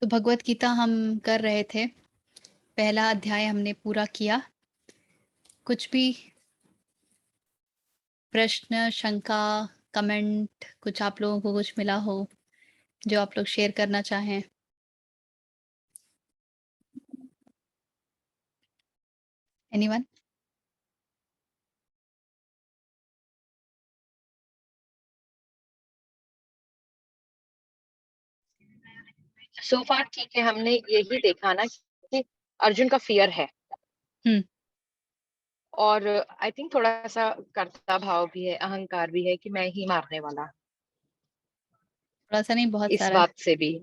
तो भगवत गीता हम कर रहे थे। पहला अध्याय हमने पूरा किया। कुछ भी प्रश्न, शंका, कमेंट, कुछ आप लोगों को कुछ मिला हो जो आप लोग शेयर करना चाहें? एनीवन? सो फार ठीक है। हमने यही देखा ना कि अर्जुन का फियर है हम्म। और आई थिंक थोड़ा सा कर्ता भाव भी है, अहंकार भी है कि मैं ही मारने वाला। थोड़ा सा नहीं, बहुत इस सारा है। बात से भी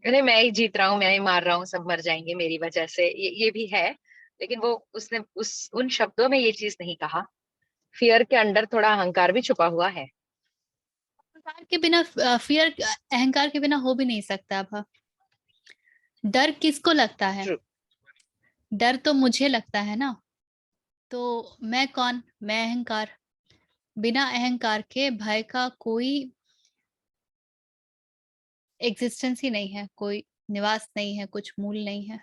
अरे मैं ही जीत रहा हूँ, मैं ही मार रहा हूँ, सब मर जाएंगे मेरी वजह से, ये भी है। लेकिन वो उसने उन शब्दों में ये चीज नहीं कहा। फियर के अंडर थोड़ा अहंकार भी छुपा हुआ है। अहंकार के बिना फियर, अहंकार के बिना हो भी नहीं सकता। अब डर किसको लगता है? ट्रू। डर तो मुझे लगता है ना। तो मैं कौन? मैं अहंकार। बिना अहंकार के भय का कोई एग्जिस्टेंस ही नहीं है, कोई निवास नहीं है, कुछ मूल नहीं है।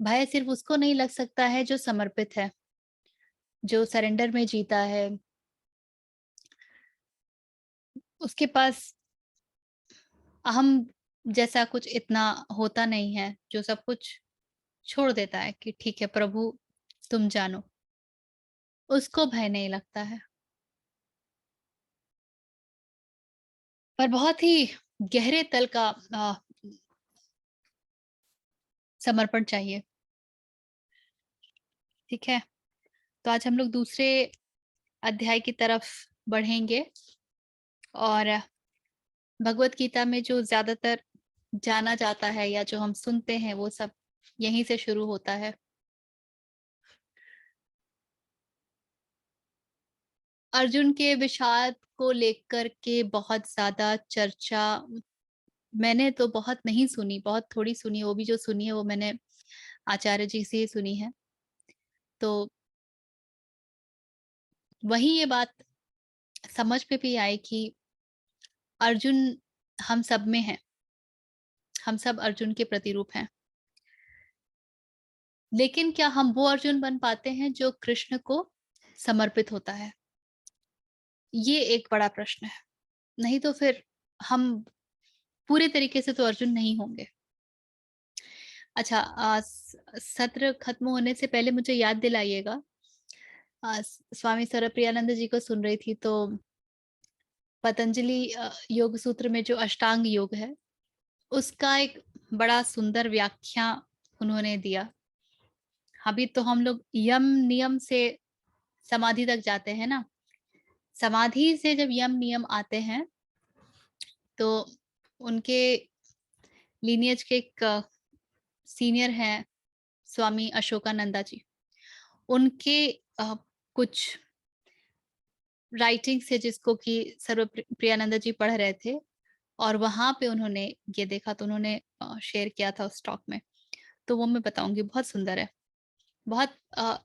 भय सिर्फ उसको नहीं लग सकता है जो समर्पित है, जो सरेंडर में जीता है। उसके पास अहम जैसा कुछ इतना होता नहीं है, जो सब कुछ छोड़ देता है कि ठीक है प्रभु, तुम जानो। उसको भय नहीं लगता है। पर बहुत ही गहरे तल का समर्पण चाहिए। ठीक है, तो आज हम लोग दूसरे अध्याय की तरफ बढ़ेंगे। और भगवत गीता में जो ज्यादातर जाना जाता है या जो हम सुनते हैं वो सब यहीं से शुरू होता है। अर्जुन के विषाद को लेकर के बहुत ज्यादा चर्चा मैंने तो बहुत नहीं सुनी, बहुत थोड़ी सुनी। वो भी जो सुनी है वो मैंने आचार्य जी से ही सुनी है। तो वही ये बात समझ में भी आई कि अर्जुन हम सब में है। हम सब अर्जुन के प्रतिरूप हैं। लेकिन क्या हम वो अर्जुन बन पाते हैं जो कृष्ण को समर्पित होता है? ये एक बड़ा प्रश्न है। नहीं तो फिर हम पूरे तरीके से तो अर्जुन नहीं होंगे। अच्छा, सत्र खत्म होने से पहले मुझे याद दिलाइएगा। स्वामी सरप्रियानंद जी को सुन रही थी तो पतंजलि योग सूत्र में जो अष्टांग योग है उसका एक बड़ा सुंदर व्याख्या उन्होंने दिया। अभी तो हम लोग यम नियम से समाधि तक जाते हैं ना। समाधि से जब यम नियम आते हैं तो उनके लीनियज के एक सीनियर हैं स्वामी अशोकानंदा जी। उनके कुछ राइटिंग से जिसको कि सर्व प्रियानंद जी पढ़ रहे थे और वहां पे उन्होंने ये देखा तो उन्होंने शेयर किया था उस टॉक में। तो वो मैं बताऊंगी, बहुत सुंदर है। बहुत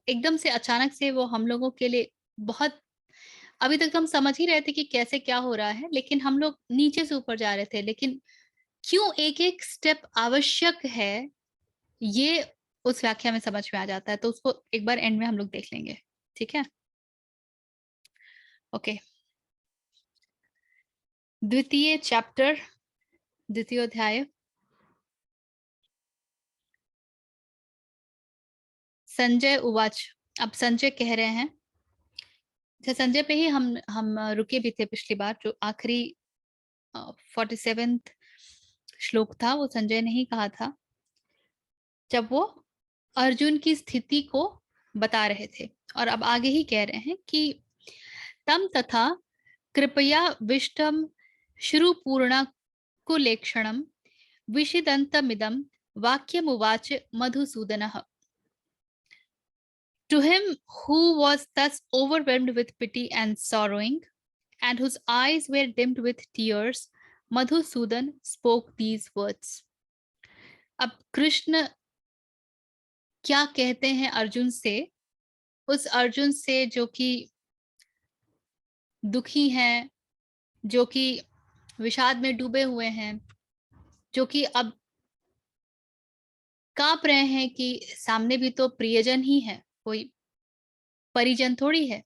एकदम से अचानक से वो हम लोगों के लिए बहुत, अभी तक तो हम समझ ही रहे थे कि कैसे क्या हो रहा है, लेकिन हम लोग नीचे से ऊपर जा रहे थे। लेकिन क्यों एक एक स्टेप आवश्यक है, ये उस व्याख्या में समझ में आ जाता है। तो उसको एक बार एंड में हम लोग देख लेंगे। ठीक है, ओके। द्वितीय चैप्टर, द्वितीय अध्याय। संजय उवाच। अब संजय कह रहे हैं। अच्छा, संजय पे ही हम रुके भी थे पिछली बार। जो आखिरी 47th श्लोक था वो संजय ने ही कहा था, जब वो अर्जुन की स्थिति को बता रहे थे। और अब आगे ही कह रहे हैं कि तम तथा कृपया विष्टम श्रुपूर्णा कुलेक्षणम विषिदन्तमिदं वाक्यमुवाच मधुसूदनः। To him who was thus overwhelmed with pity and sorrowing, and whose eyes were dimmed with tears, Madhusudan spoke these words. अब कृष्ण क्या कहते हैं अर्जुन से? उस अर्जुन से जो कि दुखी हैं, जो कि विषाद में डूबे हुए हैं, जो कि अब कांप रहे हैं कि सामने भी तो प्रियजन ही है, कोई परिजन थोड़ी है।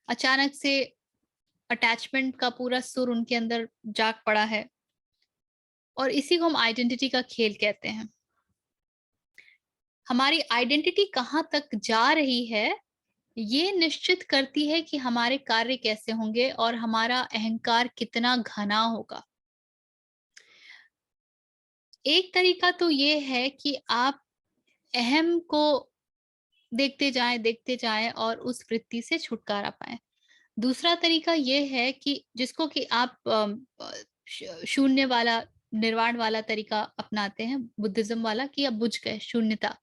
अचानक से अटैचमेंट का पूरा सुर उनके अंदर जाग पड़ा है, और इसी को हम आइडेंटिटी का खेल कहते हैं। हमारी आइडेंटिटी कहाँ तक जा रही है, ये निश्चित करती है कि हमारे कार्य कैसे होंगे और हमारा अहंकार कितना घना होगा। एक तरीका तो ये है कि आप अहम को देखते जाएं और उस वृत्ति से छुटकारा पाएं। दूसरा तरीका ये है कि जिसको कि आप शून्य वाला, निर्वाण वाला तरीका अपनाते हैं, बुद्धिज्म वाला, कि अब बुझ गए, शून्यता।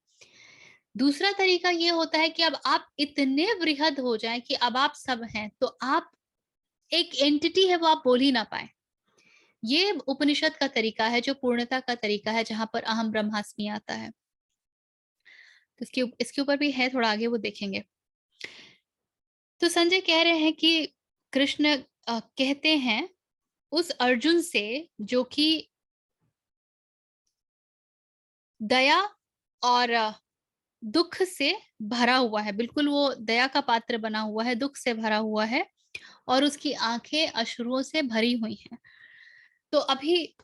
दूसरा तरीका ये होता है कि अब आप इतने वृहद हो जाएं कि अब आप सब हैं, तो आप एक एंटिटी है, वो आप बोल ही ना पाए। ये उपनिषद का तरीका है, जो पूर्णता का तरीका है, जहां पर अहम ब्रह्मास्मि आता है। तो इसके ऊपर भी है, थोड़ा आगे वो देखेंगे। तो संजय कह रहे हैं कि कृष्ण कहते हैं उस अर्जुन से जो कि दया और दुख से भरा हुआ है, बिल्कुल वो दया का पात्र बना हुआ है, दुख से भरा हुआ है, और उसकी आंखें अश्रुओं से भरी हुई हैं। तो अभी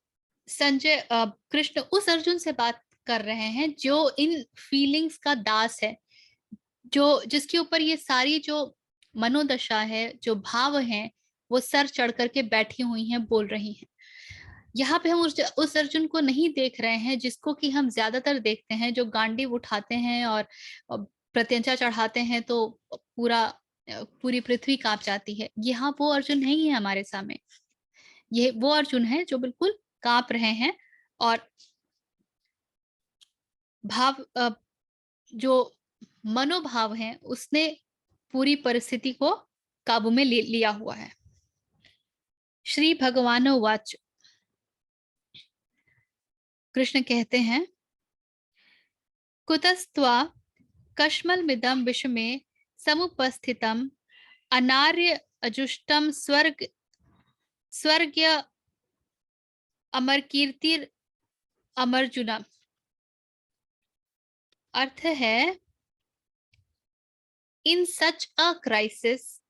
संजय कृष्ण उस अर्जुन से बात कर रहे हैं जो इन फीलिंग्स का दास है, जो जिसके ऊपर ये सारी जो मनोदशा है, जो भाव हैं, वो सर चढ़ करके बैठी हुई हैं, बोल रही हैं। यहाँ पे हम उस अर्जुन को नहीं देख रहे हैं जिसको कि हम ज्यादातर देखते हैं, जो गांडीव उठाते हैं और प्रत्यंचा चढ़ाते हैं तो पूरी पृथ्वी कांप जाती है। यहाँ वो अर्जुन नहीं है हमारे सामने। ये वो अर्जुन है जो बिल्कुल कांप रहे हैं, और भाव जो मनोभाव है उसने पूरी परिस्थिति को काबू में लिया हुआ है। श्री भगवान वाच, कृष्ण कहते हैं, कुतस्त्वा कश्मलमिदं विषमे समुपस्थितम् अनार्य अजुष्टम स्वर्ग्य अमरकीर्तिर अमर्जुना। अर्थ है, in such a crisis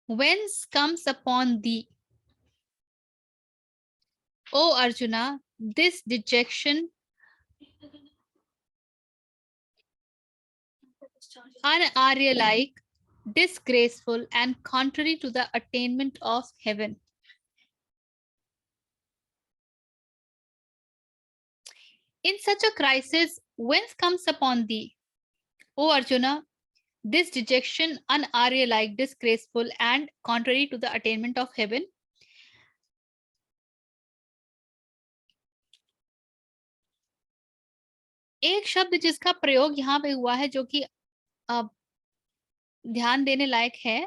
whence comes upon thee, O Arjuna, this dejection, unarya-like, disgraceful, and contrary to the attainment of heaven. In such a crisis, whence comes upon thee, O Arjuna, this dejection, unarya-like, disgraceful, and contrary to the attainment of heaven? एक शब्द जिसका प्रयोग यहाँ पे हुआ है, जो कि ध्यान देने लायक है,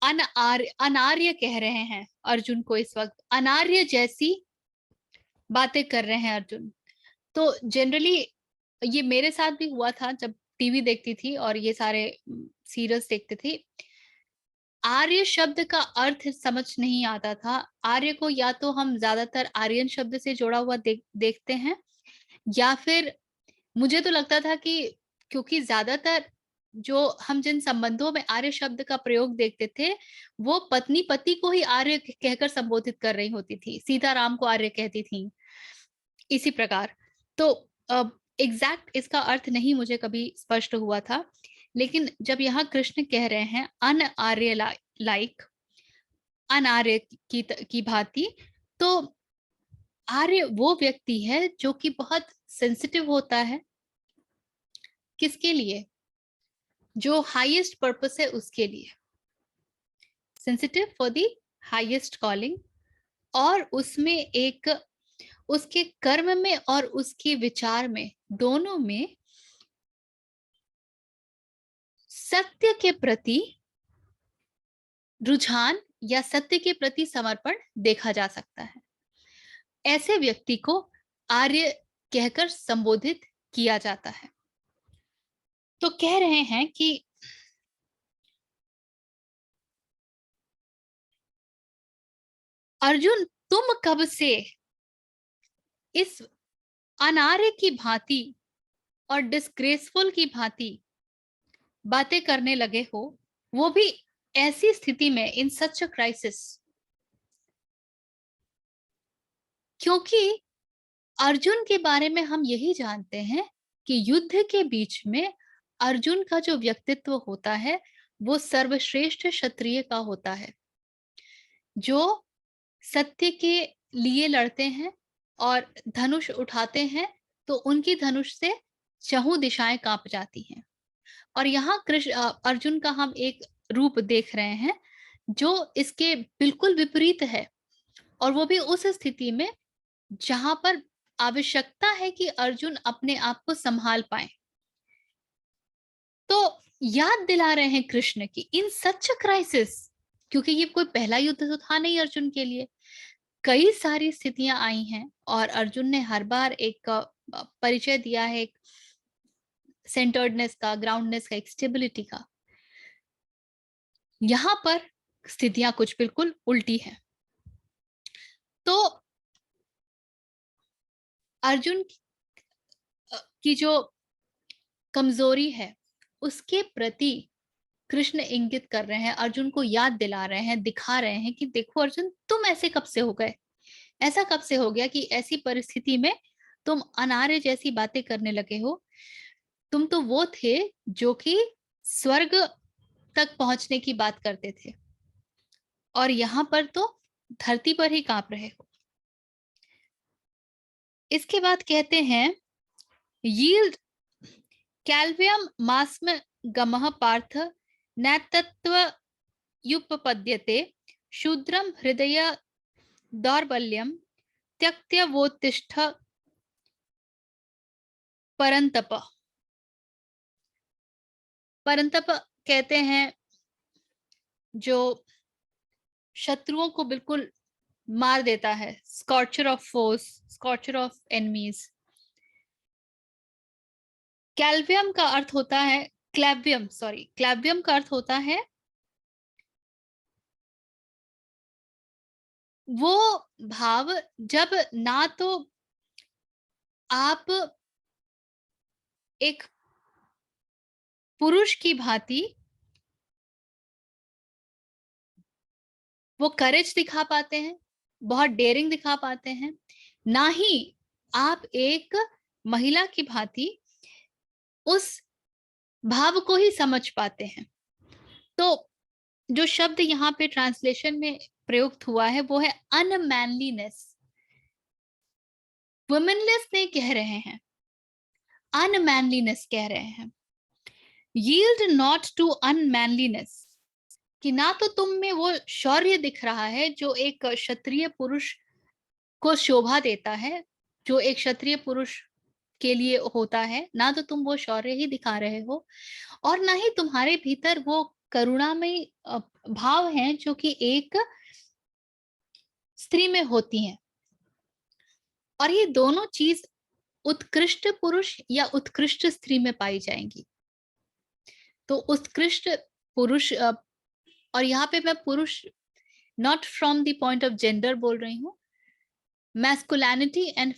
अनार्य कह रहे हैं अर्जुन को। इस वक्त अनार्य जैसी बातें कर रहे हैं अर्जुन। तो जनरली ये मेरे साथ भी हुआ था जब टीवी देखती थी और ये सारे सीरियल्स देखते थे। आर्य शब्द का अर्थ समझ नहीं आता था। आर्य को या तो हम ज्यादातर आर्यन शब्द से जोड़ा हुआ देखते हैं, या फिर मुझे तो लगता था कि क्योंकि ज्यादातर जो हम जिन संबंधों में आर्य शब्द का प्रयोग देखते थे, वो पत्नी पति को ही आर्य कहकर संबोधित कर रही होती थी। सीताराम को आर्य कहती थी, इसी प्रकार। तो एग्जैक्ट इसका अर्थ नहीं मुझे कभी स्पष्ट हुआ था, लेकिन जब यहाँ कृष्ण कह रहे हैं अन आर्य लाइक, अनार्य की भांति, तो आर्य वो व्यक्ति है जो कि बहुत सेंसिटिव होता है। किसके लिए? जो हाईएस्ट पर्पस है उसके लिए, sensitive for the highest calling. और उसमें एक, उसके कर्म में और उसके विचार में, दोनों में सत्य के प्रति रुझान या सत्य के प्रति समर्पण देखा जा सकता है। ऐसे व्यक्ति को आर्य कहकर संबोधित किया जाता है। तो कह रहे हैं कि अर्जुन, तुम कब से इस अनार्य की भांति और डिस्ग्रेसफुल की भांति बातें करने लगे हो, वो भी ऐसी स्थिति में, इन सच अ क्राइसिस। क्योंकि अर्जुन के बारे में हम यही जानते हैं कि युद्ध के बीच में अर्जुन का जो व्यक्तित्व होता है वो सर्वश्रेष्ठ क्षत्रिय का होता है, जो सत्य के लिए लड़ते हैं और धनुष उठाते हैं तो उनकी धनुष से चहुं दिशाएं कांप जाती हैं। और यहाँ अर्जुन का हम एक रूप देख रहे हैं जो इसके बिल्कुल विपरीत है, और वो भी उस स्थिति में जहां पर आवश्यकता है कि अर्जुन अपने आप को संभाल पाए। तो याद दिला रहे हैं कृष्ण की इन सच क्राइसिस, क्योंकि ये कोई पहला युद्ध तो था नहीं अर्जुन के लिए, कई सारी स्थितियां आई हैं और अर्जुन ने हर बार एक परिचय दिया है, एक सेंटर्डनेस का, ग्राउंडनेस का, एक स्टेबिलिटी का। यहां पर स्थितियां कुछ बिल्कुल उल्टी हैं। तो अर्जुन की जो कमजोरी है उसके प्रति कृष्ण इंगित कर रहे हैं, अर्जुन को याद दिला रहे हैं, दिखा रहे हैं कि देखो अर्जुन, तुम ऐसे कब से हो गए, ऐसा कब से हो गया कि ऐसी परिस्थिति में तुम अनार्य जैसी बातें करने लगे हो। तुम तो वो थे जो कि स्वर्ग तक पहुंचने की बात करते थे और यहां पर तो धरती पर ही कांप रहे हो। इसके बाद कहते हैं यील्ड कैल्वियम मास्म गमः पार्थ नैतत्व युपपद्यते शूद्रम हृदय दौर्बल्यम त्यक्त्य वोत्तिष्ठ परंतप। परंतप कहते हैं जो शत्रुओं को बिल्कुल मार देता है, स्कॉर्चर ऑफ फोर्स, स्कॉर्चर ऑफ एनिमीज। कैल्वियम का अर्थ होता है, क्लैवियम का अर्थ होता है वो भाव जब ना तो आप एक पुरुष की भांति वो करेज दिखा पाते हैं, बहुत डेयरिंग दिखा पाते हैं, ना ही आप एक महिला की भांति उस भाव को ही समझ पाते हैं। तो जो शब्द यहाँ पे ट्रांसलेशन में प्रयुक्त हुआ है वो है अनमैनलीनेस। वुमेनलेस नहीं कह रहे हैं, अनमैनलीनेस कह रहे हैं। यील्ड नॉट टू अनमैनलीनेस, कि ना तो तुम में वो शौर्य दिख रहा है जो एक क्षत्रिय पुरुष को शोभा देता है, जो एक क्षत्रिय पुरुष के लिए होता है, ना तो तुम वो शौर्य ही दिखा रहे हो, और ना ही तुम्हारे भीतर वो करुणामय भाव हैं जो कि एक स्त्री में होती हैं। और ये दोनों चीज उत्कृष्ट पुरुष या उत्कृष्ट स्त्री में पाई जाएंगी। तो उत्कृष्ट पुरुष, और यहाँ पे मैं पुरुष not from the point of gender बोल रही हूँ, मैस्कुलिनिटी एंड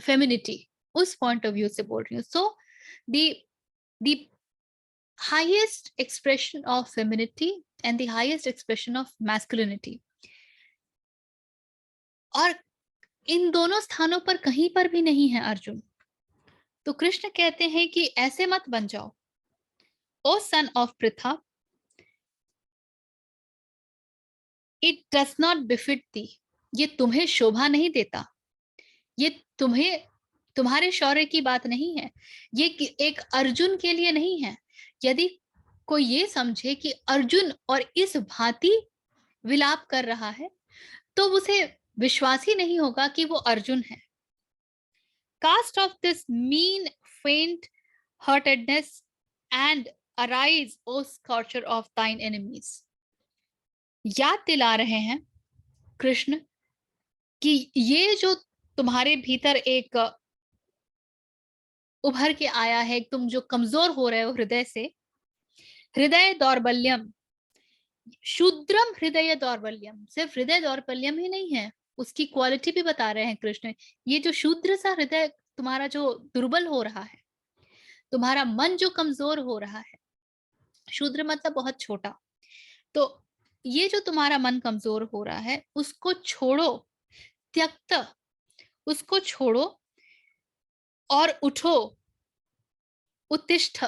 फेमिनिटी उस पॉइंट ऑफ व्यू से बोल रही हूँ। So the highest expression of femininity and the highest expression of masculinity, और इन दोनों स्थानों पर कहीं पर भी नहीं है अर्जुन। तो कृष्ण कहते हैं कि ऐसे मत बन जाओ, O son of Pritha, it does not befit thee, ये तुम्हें शोभा नहीं देता, ये तुम्हें, तुम्हारे शौर्य की बात नहीं है, ये एक अर्जुन के लिए नहीं है। यदि कोई ये समझे कि अर्जुन और इस भांति विलाप कर रहा है तो उसे विश्वास ही नहीं होगा कि वो अर्जुन है। Cast of this mean faint heartedness and arise O scorcher of thine enemies. याद दिला रहे हैं कृष्ण कि ये जो तुम्हारे भीतर एक उभर के आया है, तुम जो कमजोर हो रहे हो हृदय से, हृदय दौर्बल्यम, शूद्रम हृदय दौर्बल्यम, सिर्फ हृदय दौर्बल्यम ही नहीं है, उसकी क्वालिटी भी बता रहे हैं कृष्ण। ये जो शूद्र सा हृदय तुम्हारा जो दुर्बल हो रहा है, तुम्हारा मन जो कमजोर हो रहा है, शूद्र मतलब बहुत छोटा, तो ये जो तुम्हारा मन कमजोर हो रहा है उसको छोड़ो, त्यक्त, उसको छोड़ो और उठो, उत्तिष्ठ,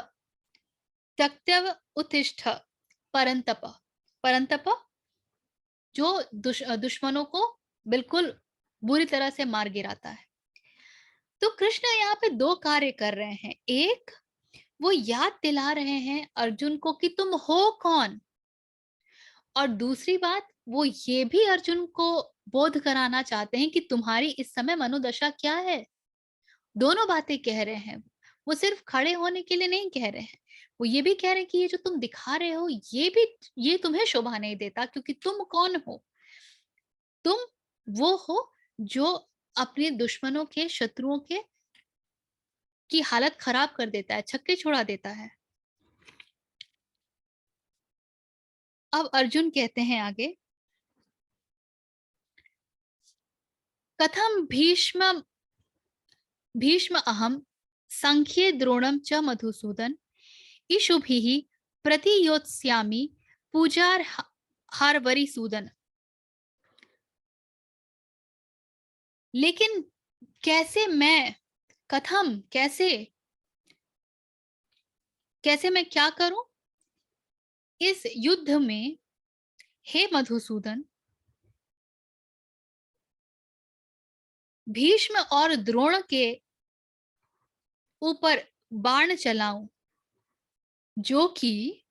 त्यक्तव उत्तिष्ठ, परंतप, परंतप जो दुश्मनों को बिल्कुल बुरी तरह से मार गिराता है। तो कृष्ण यहाँ पे दो कार्य कर रहे हैं। एक, वो याद दिला रहे हैं अर्जुन को कि तुम हो कौन, और दूसरी बात, वो ये भी अर्जुन को बोध कराना चाहते हैं कि तुम्हारी इस समय मनोदशा क्या है। दोनों बातें कह रहे हैं। वो सिर्फ खड़े होने के लिए नहीं कह रहे हैं, वो ये भी कह रहे हैं कि ये जो तुम दिखा रहे हो ये भी, ये तुम्हें शोभा नहीं देता, क्योंकि तुम कौन हो? तुम वो हो जो अपने दुश्मनों के, शत्रुओं के की हालत खराब कर देता है, छक्के छुड़ा देता है। अब अर्जुन कहते हैं आगे, कथम भीष्म भीष्म अहम संख्ये द्रोणम च मधुसूदन इषुभिः प्रतियोत्स्यामि पूजार हारवरी सूदन। लेकिन कैसे मैं, कथम कैसे, कैसे मैं क्या करूं इस युद्ध में, हे मधुसूदन, भीष्म और द्रोण के ऊपर बाण चलाऊं, जो कि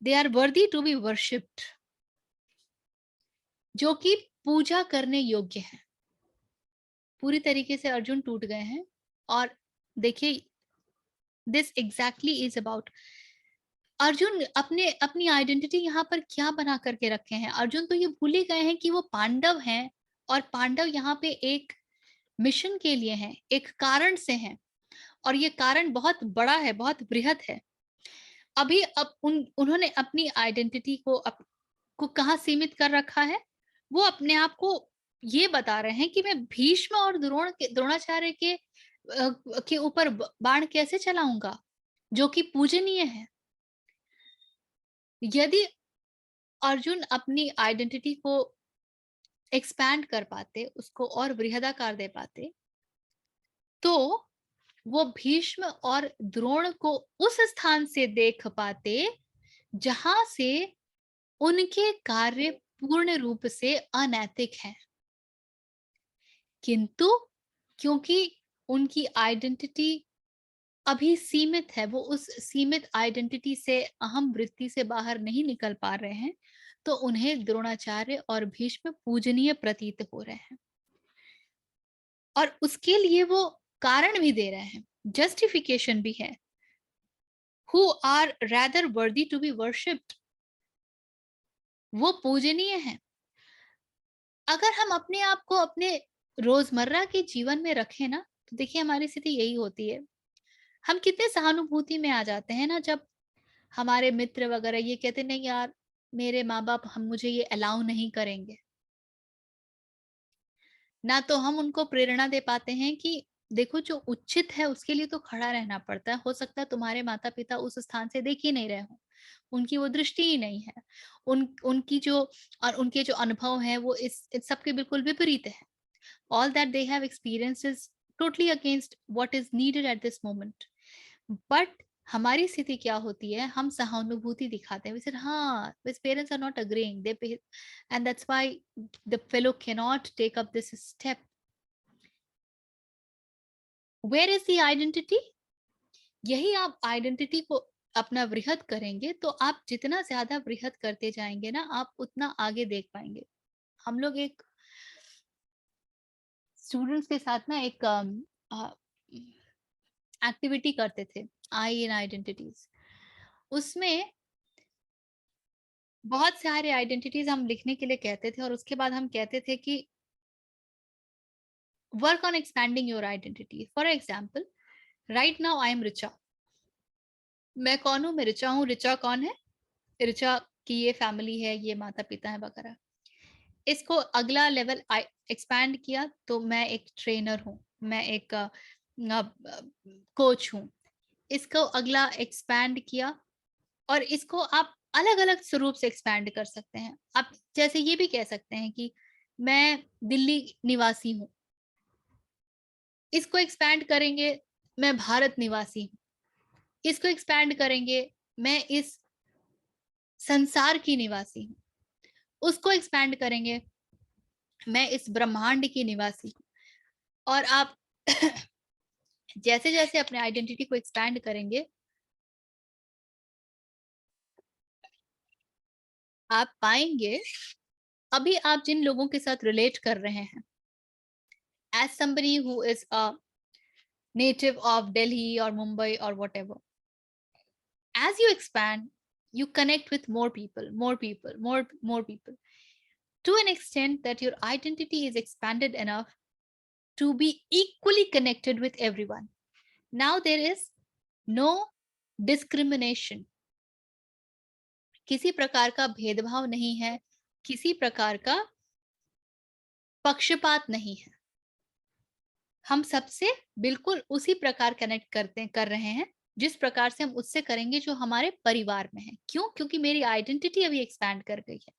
they are worthy to be worshipped, जो कि पूजा करने योग्य है। पूरी तरीके से अर्जुन टूट गए हैं। और देखिए, this exactly is about Arjun अपने अपनी आइडेंटिटी यहाँ पर क्या बना करके रखे हैं। अर्जुन तो ये भूल ही गए हैं कि वो पांडव हैं, और पांडव यहाँ पे एक मिशन के लिए हैं, एक कारण से हैं, और ये कारण बहुत बड़ा है, बहुत बृहद है। अभी अब उन्होंने अपनी आइडेंटिटी को कहाँ सीमित कर रखा है? वो अपने आप को ये बता रहे हैं कि मैं भीष्म और द्रोणाचार्य के ऊपर बाण कैसे चलाऊंगा, जो कि पूजनीय है। यदि अर्जुन अपनी आइडेंटिटी को एक्सपैंड कर पाते, उसको और बृहदाकार दे पाते, तो वो भीष्म और द्रोण को उस स्थान से देख पाते जहां से उनके कार्य पूर्ण रूप से अनैतिक हैं। किंतु क्योंकि उनकी आइडेंटिटी अभी सीमित है, वो उस सीमित आइडेंटिटी से, अहम वृत्ति से बाहर नहीं निकल पा रहे हैं, तो उन्हें द्रोणाचार्य और भीष्म पूजनीय प्रतीत हो रहे हैं। और उसके लिए वो कारण भी दे रहे हैं, जस्टिफिकेशन भी है। Who are rather worthy to be worshipped, वो पूजनीय है। अगर हम अपने आप को अपने रोजमर्रा के जीवन में रखें ना, तो देखिए हमारी स्थिति यही होती है। हम कितने सहानुभूति में आ जाते हैं ना, जब हमारे मित्र वगैरह ये कहते नहीं यार, मेरे माँ बाप हम मुझे ये अलाउ नहीं करेंगे, ना तो हम उनको प्रेरणा दे पाते हैं कि देखो जो उचित है उसके लिए तो खड़ा रहना पड़ता है। हो सकता है तुम्हारे माता पिता उस स्थान से देख ही नहीं रहे हो, उनकी वो दृष्टि ही नहीं है, उनकी जो और उनके जो अनुभव है वो इस सब के बिल्कुल विपरीत है। All that they have experienced is totally against what is needed at this moment. But हमारी स्थिति क्या होती है, हम सहानुभूति दिखाते हैं, we said हाँ, his parents are not agreeing, and that's why the fellow cannot take up this step. Where is the identity? यही आप आइडेंटिटी को अपना वृहद करेंगे, तो आप जितना ज्यादा वृहद करते जाएंगे ना, आप उतना आगे देख पाएंगे। हम लोग एक स्टूडेंट्स के साथ ना एक एक्टिविटी करते थे, आई इन आइडेंटिटीज। उसमें बहुत सारे आइडेंटिटीज हम लिखने के लिए कहते थे, और उसके बाद हम कहते थे कि work on expanding your identity. For example, right now I am Richa. मैं कौन हूं? मैं रिचा हूं। रिचा कौन है? रिचा कि ये फैमिली है, ये माता-पिता हैं वगैरह। इसको अगला लेवल एक्सपैंड किया तो मैं एक ट्रेनर हूँ, मैं एक कोच हूँ। इसको अगला एक्सपैंड किया और इसको आप अलग-अलग स्वरूप से एक्सपैंड कर सकते हैं। आप जैसे ये भी कह सकते हैं कि मैं दिल्ली निवासी हूँ। इसको एक्सपैंड करेंगे, मैं भारत निवासी हूँ। इसको एक्सपैंड करेंगे, मैं इस संसार की निवासी हूँ। उसको एक्सपैंड करेंगे, मैं इस ब्रह्मांड की निवासी हूँ। और आप जैसे-जैसे अपने आइडेंटिटी को एक्सपैंड करेंगे, आप पाएँगे अभी आप जिन लोगों के साथ रिलेट कर रहे हैं, as somebody who is a native of Delhi और मुंबई और whatever, as you expand, you connect with more people, more people, to an extent that your identity is expanded enough to be equally connected with everyone. Now there is no discrimination. किसी प्रकार का भेदभाव नहीं है, किसी प्रकार का पक्षपात नहीं है। हम सबसे बिल्कुल उसी प्रकार कनेक्ट कर रहे हैं, जिस प्रकार से हम उससे करेंगे जो हमारे परिवार में है। क्यों? क्योंकि मेरी आइडेंटिटी अभी एक्सपैंड कर गई है।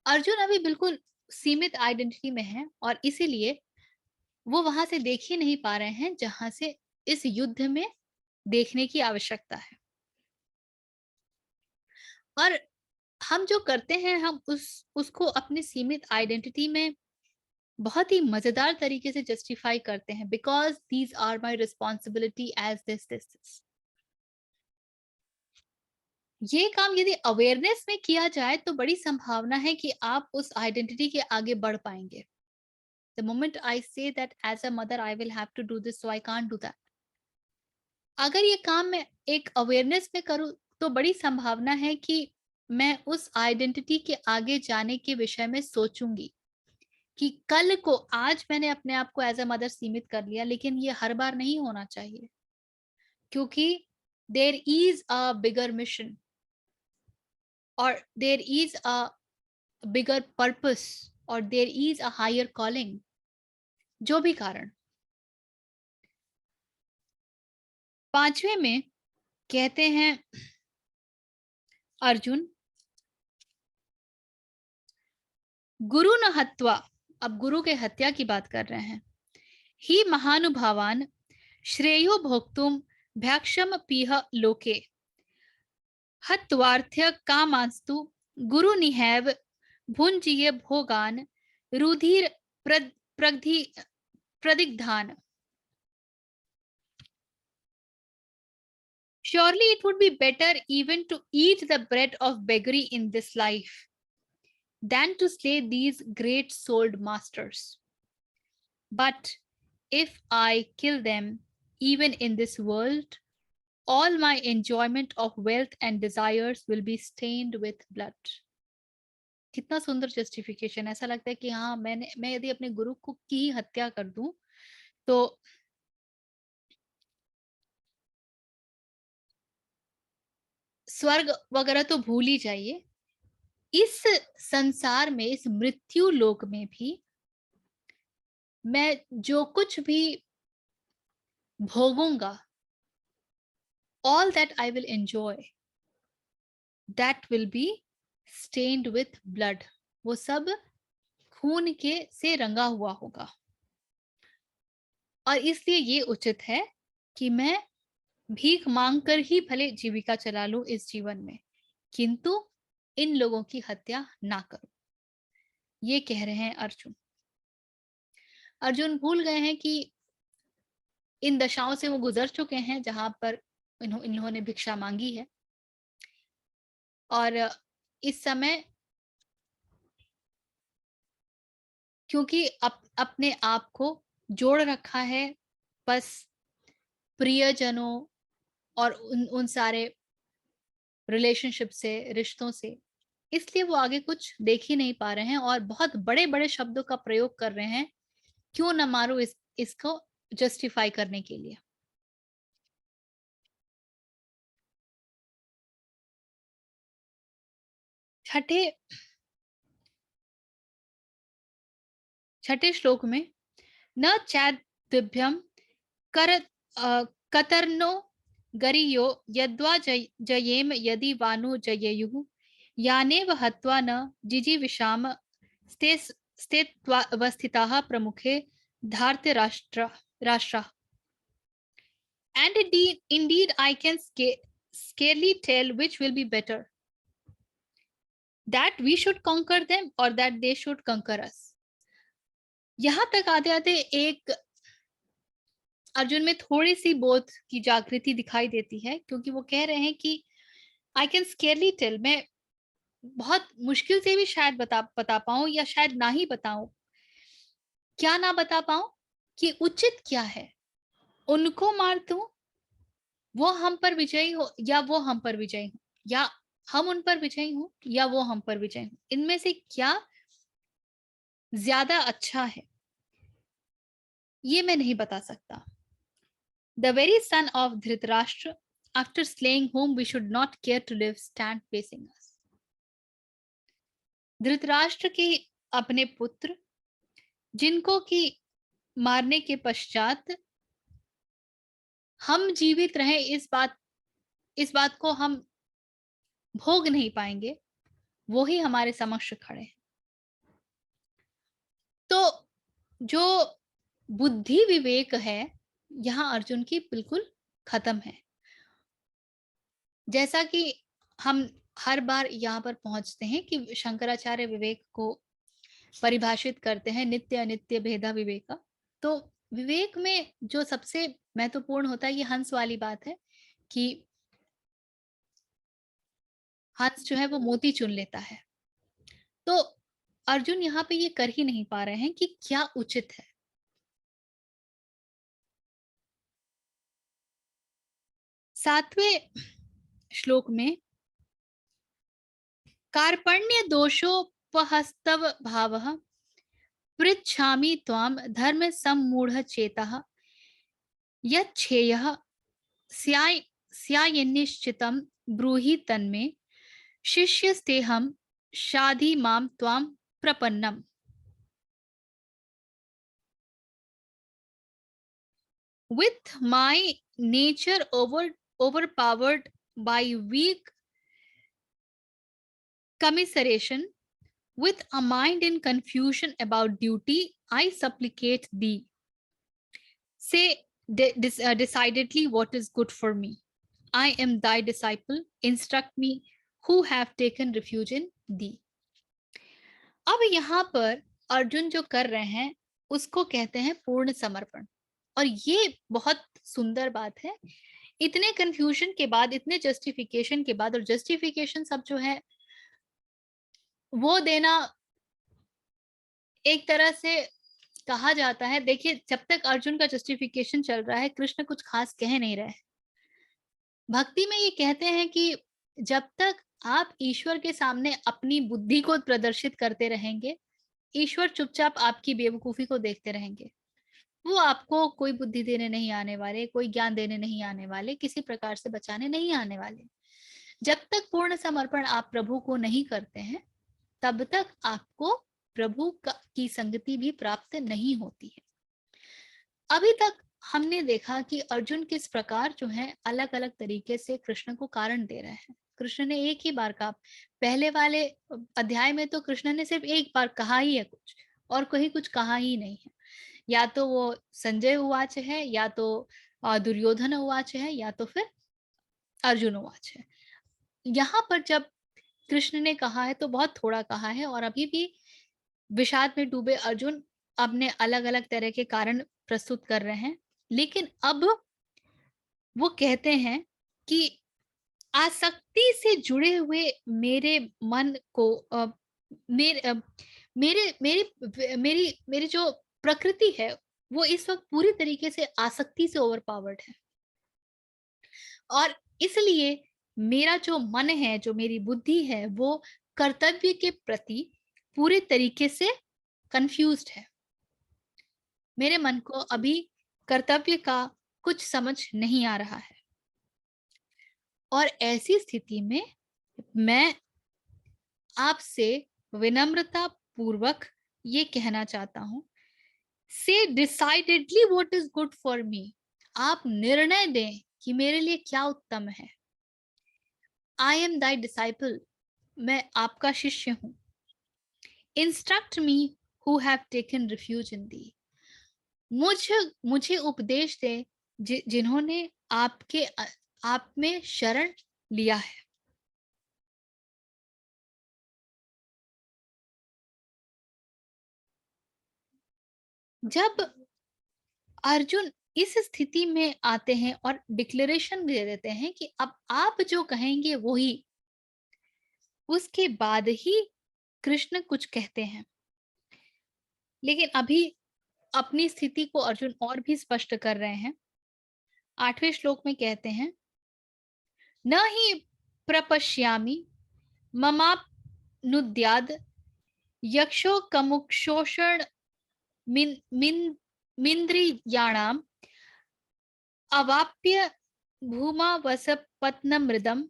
अर्जुन अभी बिल्कुल सीमित आइडेंटिटी में है और इसीलिए वो वहां से देख ही नहीं पा रहे हैं जहां से इस युद्ध में देखने की आवश्यकता है। और हम जो करते हैं हम उसको अपनी सीमित आइडेंटिटी में बहुत ही मजेदार तरीके से जस्टिफाई करते हैं, because these are my responsibility as this. ये काम यदि अवेयरनेस में किया जाए तो बड़ी संभावना है कि आप उस आइडेंटिटी के आगे बढ़ पाएंगे। The moment I say that as a mother I will have to do this, so I can't do that. अगर ये काम मैं एक अवेयरनेस में करूँ तो बड़ी संभावना है कि मैं उस आइडेंटिटी के आगे जाने के विषय में सोचूंगी कि कल को, आज मैंने अपने आप को एज अ मदर सीमित कर लिया, लेकिन ये हर बार नहीं होना चाहिए, क्योंकि there is a bigger mission और there is a bigger purpose और there is a higher calling. जो भी कारण, पांचवें में कहते हैं अर्जुन, गुरु न हत्वा, अब गुरु के हत्या की बात कर रहे हैं, ही महानुभावान श्रेयो भोक्तुम भैक्षम पीह लोके हत्वार्थ्य कामास्तु गुरु निहैव भुंजीय भोगान रुधिर प्रदि प्रदिग्धान। Surely it would be better even to eat the bread of beggary in this life than to slay these great souled masters. But if I kill them, even in this world, all my enjoyment of wealth and desires will be stained with blood. कितना सुंदर justification, ऐसा लगता है कि हाँ, मैं यदि अपने गुरु को की हत्या कर दूं तो स्वर्ग वगैरह तो भूल ही जाइए, इस संसार में, इस मृत्यु लोक में भी मैं जो कुछ भी भोगूंगा, all that I will enjoy, that will be stained with blood. वो सब खून के से रंगा हुआ होगा। और इसलिए ये उचित है कि मैं भीख मांग कर ही भले जीविका चला लूं इस जीवन में, किंतु इन लोगों की हत्या ना करूं। ये कह रहे हैं अर्जुन। अर्जुन भूल गए हैं कि इन दशाओं से वो गुजर चुके हैं जहां पर इन्होंने भिक्षा मांगी है, और इस समय क्योंकि अपने आप को जोड़ रखा है बस प्रियजनों और उन सारे रिलेशनशिप से, रिश्तों से, इसलिए वो आगे कुछ देख ही नहीं पा रहे हैं और बहुत बड़े बड़े शब्दों का प्रयोग कर रहे हैं, क्यों न मारो इसको जस्टिफाई करने के लिए। छठे श्लोक में न चैद्यभ्यम कर कतर्नो गरियो यद्वा जयेम यदि वानु जयेयुः यानेव हत्वा न जिजीविषाम स्थित्वावस्थिताः प्रमुखे धार्तराष्ट्राः। And indeed I can scarcely tell which will be better, that we should conquer them or that they should conquer us। यहां तक आते आते एक अर्जुन में थोड़ी सी बोध की जागृति दिखाई देती है, क्योंकि वो कह रहे हैं कि आई कैन स्केयरली टेल, मैं बहुत मुश्किल से भी शायद बता पाऊं या शायद ना ही बताऊं। क्या ना बता पाऊं कि उचित क्या है, उनको मार दूं, वो हम पर विजयी हो या वो हम पर विजयी हो, या हम उन पर विजयी हो या वो हम पर विजयी हो, इनमें से क्या ज्यादा अच्छा है ये मैं नहीं बता सकता। The very son of Dhritarashtra, after slaying whom we should not care to live, stand facing us। Dhritarashtra के अपने पुत्र, जिनको कि मारने के पश्चात हम जीवित रहे, इस बात को हम भोग नहीं पाएंगे, वो ही हमारे समक्ष खड़े हैं। तो जो बुद्धि विवेक है यहाँ अर्जुन की बिल्कुल खत्म है। जैसा कि हम हर बार यहाँ पर पहुंचते हैं कि शंकराचार्य विवेक को परिभाषित करते हैं नित्य अनित्य भेदा विवेका। तो विवेक में जो सबसे महत्वपूर्ण होता है, ये हंस वाली बात है कि हंस जो है वो मोती चुन लेता है। तो अर्जुन यहाँ पे ये कर ही नहीं पा रहे हैं कि क्या उचित है। सातवें श्लोक में कार्पण्य दोषोपहस्तव भावः पृच्छामि त्वाम धर्म सम्मूढ़ चेतः यच्छेयः स्यायनिश्चितं ब्रूहि तन्मे शिष्यस्तेहं शाधि माम त्वाम प्रपन्नम। With my nature overpowered by weak commiseration, with a mind in confusion about duty, I supplicate thee. Say decidedly what is good for me. I am thy disciple. Instruct me who have taken refuge in thee। अब यहाँ पर अर्जुन जो कर रहे हैं उसको कहते हैं पूर्ण समर्पण। और ये बहुत सुंदर बात है, इतने कंफ्यूजन के बाद, इतने जस्टिफिकेशन के बाद, और जस्टिफिकेशन सब जो है वो देना एक तरह से कहा जाता है। देखिए, जब तक अर्जुन का जस्टिफिकेशन चल रहा है, कृष्ण कुछ खास कह नहीं रहे। भक्ति में ये कहते हैं कि जब तक आप ईश्वर के सामने अपनी बुद्धि को प्रदर्शित करते रहेंगे, ईश्वर चुपचाप आपकी बेवकूफी को देखते रहेंगे। वो आपको कोई बुद्धि देने नहीं आने वाले, कोई ज्ञान देने नहीं आने वाले, किसी प्रकार से बचाने नहीं आने वाले। जब तक पूर्ण समर्पण आप प्रभु को नहीं करते हैं, तब तक आपको प्रभु की संगति भी प्राप्त नहीं होती है। अभी तक हमने देखा कि अर्जुन किस प्रकार जो है अलग अलग तरीके से कृष्ण को कारण दे रहे हैं। कृष्ण ने एक ही बार कहा, पहले वाले अध्याय में तो कृष्ण ने सिर्फ एक बार कहा ही है कुछ, और कहीं कुछ कहा ही नहीं है। या तो वो संजय उवाच है, या तो दुर्योधन उवाच है, या तो फिर अर्जुन उवाच है। यहाँ पर जब कृष्ण ने कहा है तो बहुत थोड़ा कहा है, और अभी भी विषाद में डूबे अर्जुन अपने अलग अलग तरह के कारण प्रस्तुत कर रहे हैं। लेकिन अब वो कहते हैं कि आसक्ति से जुड़े हुए मेरे मन को मेरी जो प्रकृति है वो इस वक्त पूरी तरीके से आसक्ति से ओवरपावर्ड है, और इसलिए मेरा जो मन है, जो मेरी बुद्धि है, वो कर्तव्य के प्रति पूरे तरीके से कंफ्यूज्ड है। मेरे मन को अभी कर्तव्य का कुछ समझ नहीं आ रहा है, और ऐसी स्थिति में मैं आपसे विनम्रता पूर्वक ये कहना चाहता हूं, say decidedly what is good for me. आप निर्णय दें कि मेरे लिए क्या उत्तम है। आई एम दाई डिसाइपल, मैं आपका शिष्य हूं। Instruct me who have taken refuge in thee. मुझे मुझे उपदेश दे जिन्होंने आप में शरण लिया है। जब अर्जुन इस स्थिति में आते हैं और डिक्लेरेशन दे देते हैं कि अब आप जो कहेंगे वो ही, उसके बाद ही कृष्ण कुछ कहते हैं। लेकिन अभी अपनी स्थिति को अर्जुन और भी स्पष्ट कर रहे हैं। 8वें श्लोक में कहते हैं, न ही प्रपश्यामि ममाप्नुद्याद यक्षो कमुक्षोषण मिन मिन मिन्द्रियाणाम अवाप्य भूमावसपत्नमृदम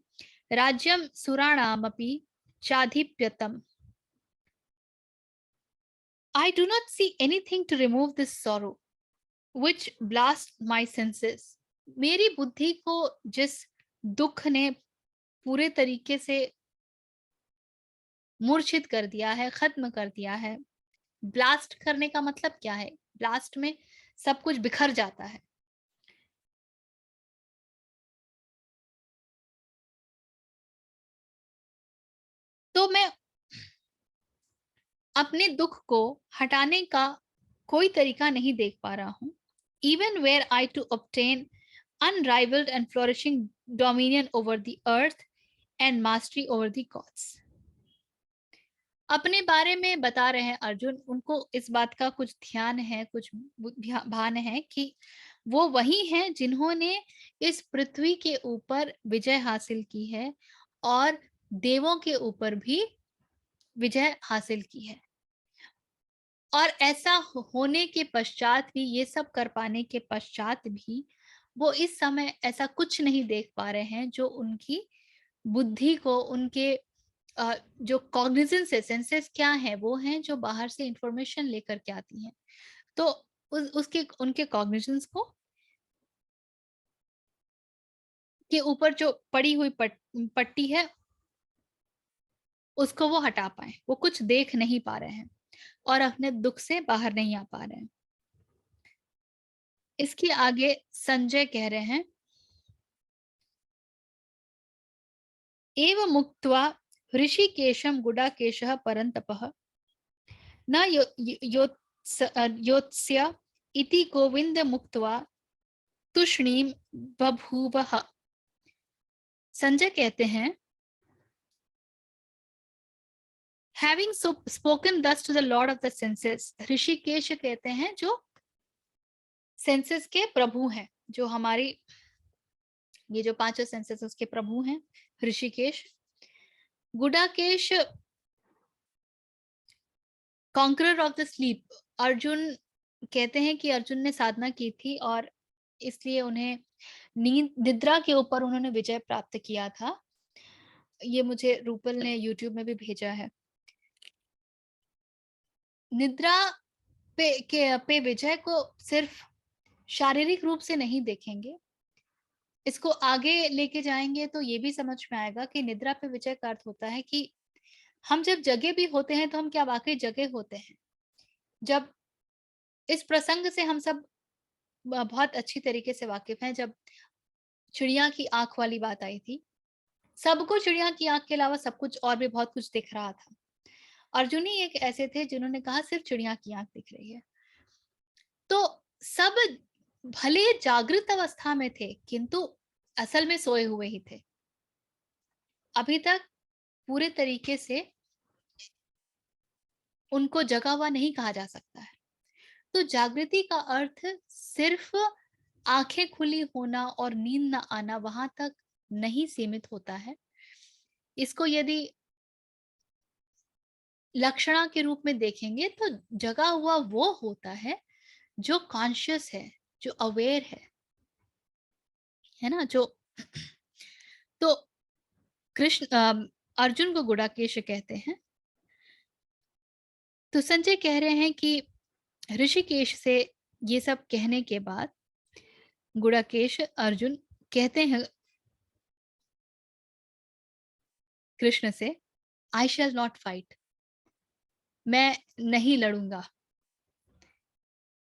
राज्यम सुराणामपि चाधिप्यतम। I do not see anything to remove this sorrow which blasts my senses. मेरी बुद्धि को जिस दुख ने पूरे तरीके से मूर्छित कर दिया है, खत्म कर दिया है। ब्लास्ट करने का मतलब क्या है? ब्लास्ट में सब कुछ बिखर जाता है। तो मैं अपने दुख को हटाने का कोई तरीका नहीं देख पा रहा हूं। Even were I to obtain unrivaled and flourishing dominion over the earth and mastery over the gods. अपने बारे में बता रहे हैं अर्जुन, उनको इस बात का कुछ ध्यान है, कुछ भान है कि वो वही हैं जिन्होंने इस पृथ्वी के ऊपर विजय हासिल की है और देवों के ऊपर भी विजय हासिल की है। और ऐसा होने के पश्चात भी, ये सब कर पाने के पश्चात भी, वो इस समय ऐसा कुछ नहीं देख पा रहे हैं जो उनकी बुद्धि को, उनके जो कॉग्निजेंस है, सेंसेस क्या है, वो हैं जो बाहर से इंफॉर्मेशन लेकर के आती हैं। तो उसके उनके कॉग्निजेंस को के ऊपर जो पड़ी हुई पट्टी है उसको वो हटा पाए। वो कुछ देख नहीं पा रहे हैं और अपने दुख से बाहर नहीं आ पा रहे हैं। इसके आगे संजय कह रहे हैं, एव मुक्त्वा ऋषिकेशम गुडाकेशः परन्तपः न योत्स्य इति गोविंद मुक्त्वा तुष्णीम बभूवः। संजय कहते हैं, having spoken this to the lord of the senses, Hrishikesh कहते हैं जो सेंसेस के प्रभु हैं, जो हमारी ये जो पांचों सेंसेस उसके प्रभु हैं, Rishikesh. Gudakesh conqueror of the sleep, Arjun कहते हैं कि अर्जुन ने साधना की थी और इसलिए उन्हें निद्रा के ऊपर उन्होंने विजय प्राप्त किया था। ये मुझे रूपल ने यूट्यूब में भी भेजा है। निद्रा पे विजय को सिर्फ शारीरिक रूप से नहीं देखेंगे, इसको आगे लेके जाएंगे तो ये भी समझ में आएगा कि निद्रा पे विजय का अर्थ होता है कि हम जब जगे भी होते हैं तो हम क्या वाकई जगे होते हैं। जब इस प्रसंग से हम सब बहुत अच्छी तरीके से वाकिफ हैं, जब चिड़िया की आंख वाली बात आई थी, सबको चिड़िया की आंख के अलावा सब कुछ और भी बहुत कुछ दिख रहा था। अर्जुन ही एक ऐसे थे जिन्होंने कहा सिर्फ चिड़िया की आंख दिख रही है। तो सब भले जागृत अवस्था में थे किंतु असल में सोए हुए ही थे, अभी तक पूरे तरीके से उनको जगा हुआ नहीं कहा जा सकता है। तो जागृति का अर्थ सिर्फ आंखें खुली होना और नींद न आना वहां तक नहीं सीमित होता है। इसको यदि लक्षणा के रूप में देखेंगे तो जगा हुआ वो होता है जो कॉन्शियस है, जो अवेयर है ना। जो तो कृष्ण अर्जुन को गुडाकेश कहते हैं। तो संजय कह रहे हैं कि ऋषिकेश से ये सब कहने के बाद गुडाकेश अर्जुन कहते हैं कृष्ण से, आई शैल नॉट फाइट, मैं नहीं लड़ूंगा,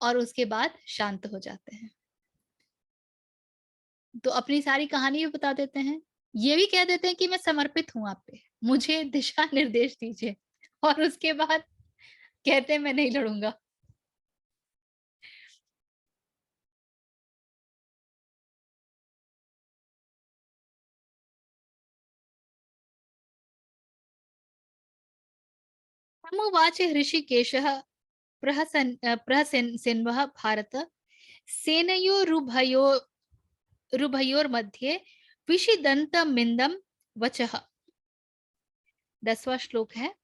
और उसके बाद शांत हो जाते हैं। तो अपनी सारी कहानी भी बता देते हैं, ये भी कह देते हैं कि मैं समर्पित हूं आप पे, मुझे दिशा निर्देश दीजिए, और उसके बाद कहते हैं मैं नहीं लड़ूंगा। समुवाच ऋषिकेशः प्रहसन्वः भारत सेनयोरुभयोर्मध्ये विषिदन्तमिन्दं वचः। 10वां श्लोक है।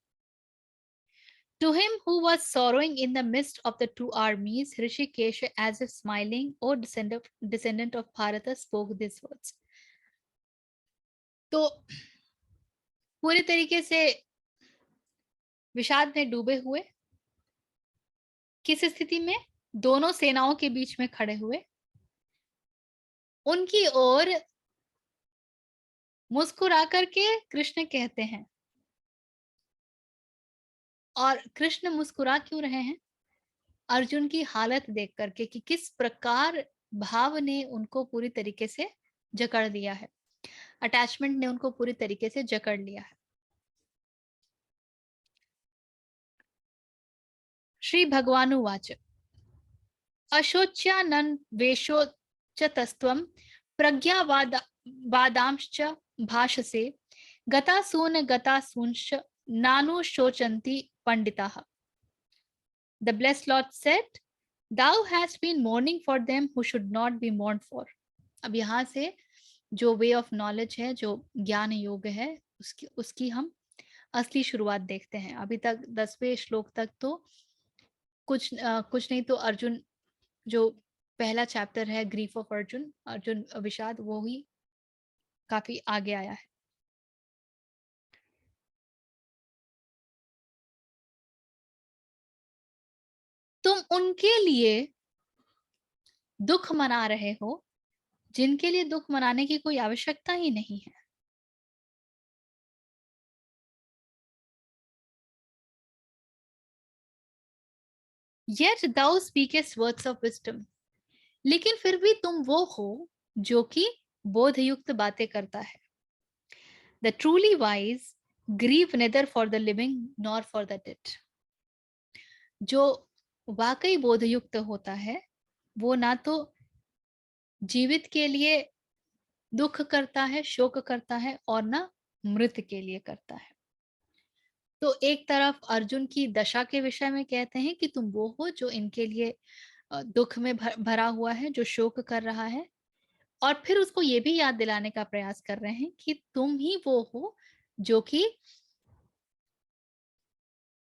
To him who was sorrowing in the midst of the two armies, Rishikesha, as if smiling, O descendant of Bharata, spoke these words. तो पूरी तरीके से विषाद में डूबे हुए, किस स्थिति में, दोनों सेनाओं के बीच में खड़े हुए, उनकी ओर मुस्कुरा करके कृष्ण कहते हैं। और कृष्ण मुस्कुरा क्यों रहे हैं? अर्जुन की हालत देख करके कि किस प्रकार भाव ने उनको पूरी तरीके से जकड़ दिया है, अटैचमेंट ने उनको पूरी तरीके से जकड़ लिया है। Shri भगवानुवाच अशोच्यानन्वेषोच्चतस्त्वं प्रज्ञावादांश्च भाषसे गतासूनश्च नानुशोचन्ति पंडिताः। The blessed Lord said, Thou hast been mourning for them who should not be mourned for. अब यहाँ से जो वे ऑफ नॉलेज है, जो ज्ञान योग है, उसकी हम असली शुरुआत देखते हैं। अभी तक 10वें श्लोक तक तो कुछ नहीं तो अर्जुन, जो पहला चैप्टर है ग्रीफ ऑफ अर्जुन, अर्जुन विषाद, वो ही काफी आगे आया है। तुम उनके लिए दुख मना रहे हो जिनके लिए दुख मनाने की कोई आवश्यकता ही नहीं है। Yet thou speakest words of wisdom, लेकिन फिर भी तुम वो हो जो कि बोधयुक्त बातें करता है। The truly wise grieve neither for the living nor for the dead. जो वाकई बोधयुक्त होता है वो ना तो जीवित के लिए दुख करता है, शोक करता है, और ना मृत के लिए करता है। तो एक तरफ अर्जुन की दशा के विषय में कहते हैं कि तुम वो हो जो इनके लिए दुख में भरा हुआ है, जो शोक कर रहा है, और फिर उसको ये भी याद दिलाने का प्रयास कर रहे हैं कि तुम ही वो हो जो कि,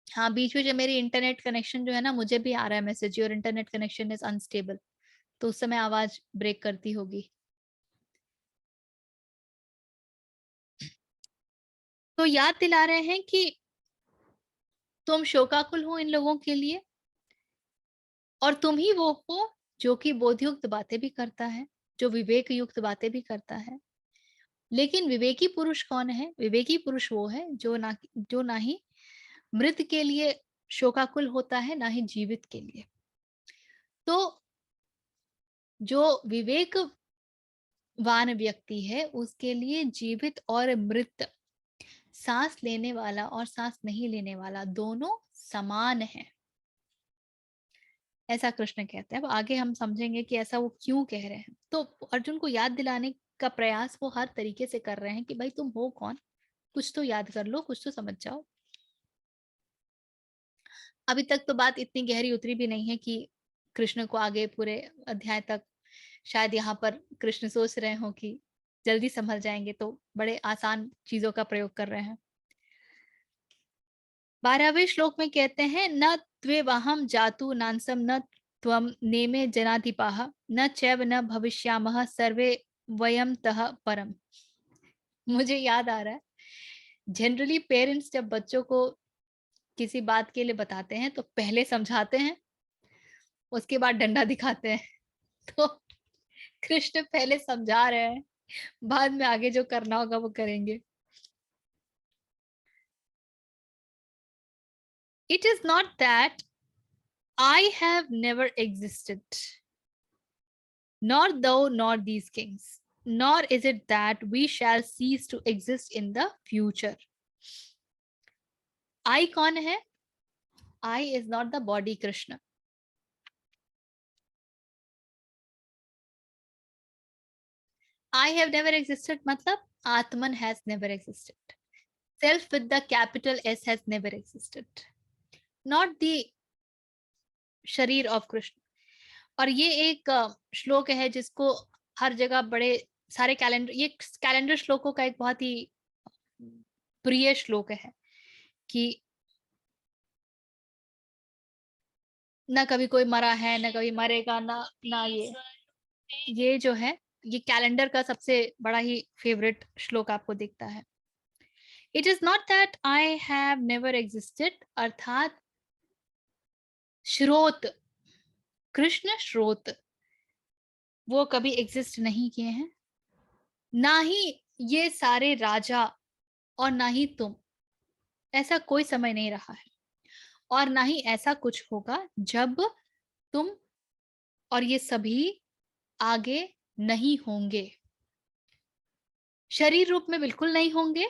हाँ बीच में जब मेरी इंटरनेट कनेक्शन जो है ना, मुझे भी आ रहा है message, your internet connection is unstable, तो उस समय आवाज ब्रेक करती होगी। तो याद दिला रहे हैं कि तुम शोकाकुल हो इन लोगों के लिए, और तुम ही वो हो जो कि बोधयुक्त बातें भी करता है, जो विवेक युक्त बातें भी करता है। लेकिन विवेकी पुरुष कौन है? विवेकी पुरुष वो है जो ना ही मृत के लिए शोकाकुल होता है, ना ही जीवित के लिए। तो जो विवेकवान व्यक्ति है उसके लिए जीवित और मृत, सांस लेने वाला और सांस नहीं लेने वाला, दोनों समान है, ऐसा कृष्ण कहते हैं। अब आगे हम समझेंगे कि ऐसा वो क्यों कह रहे हैं। तो अर्जुन को याद दिलाने का प्रयास वो हर तरीके से कर रहे हैं कि भाई तुम हो कौन, कुछ तो याद कर लो, कुछ तो समझ जाओ। अभी तक तो बात इतनी गहरी उतरी भी नहीं है कि कृष्ण को आगे पूरे अध्याय तक शायद यहाँ पर कृष्ण सोच रहे हो कि जल्दी संभल जाएंगे, तो बड़े आसान चीजों का प्रयोग कर रहे हैं। 12वें श्लोक में कहते हैं, न त्वेवाहम जातु नांसम न त्वम नेमे जनाधिपाः न चैव न भविष्यामः सर्वे वयम तः परम। मुझे याद आ रहा है जनरली पेरेंट्स जब बच्चों को किसी बात के लिए बताते हैं तो पहले समझाते हैं, उसके बाद डंडा दिखाते हैं। तो कृष्ण पहले समझा रहे हैं, बाद में आगे जो करना होगा वो करेंगे। It is not that I have never existed, nor thou nor these kings, nor is it that we shall cease to exist in the future. I कौन है? I is not the body Krishna. I have never existed मतलब Atman has never existed. Self with the capital S has never existed. Not the शरीर of Krishna. और ये एक श्लोक है जिसको हर जगह बड़े सारे कैलेंडर, ये कैलेंडर श्लोकों का एक बहुत ही प्रिय श्लोक है कि ना कभी कोई मरा है, ना कभी मरेगा, ना ना ये जो है, ये कैलेंडर का सबसे बड़ा ही फेवरेट श्लोक आपको दिखता है। It is not that I have never existed, अर्थात श्रोत, कृष्ण श्रोत, वो कभी एग्जिस्ट नहीं किए हैं, ना ही ये सारे राजा और ना ही तुम, ऐसा कोई समय नहीं रहा है, और ना ही ऐसा कुछ होगा जब तुम और ये सभी आगे नहीं होंगे। शरीर रूप में बिल्कुल नहीं होंगे,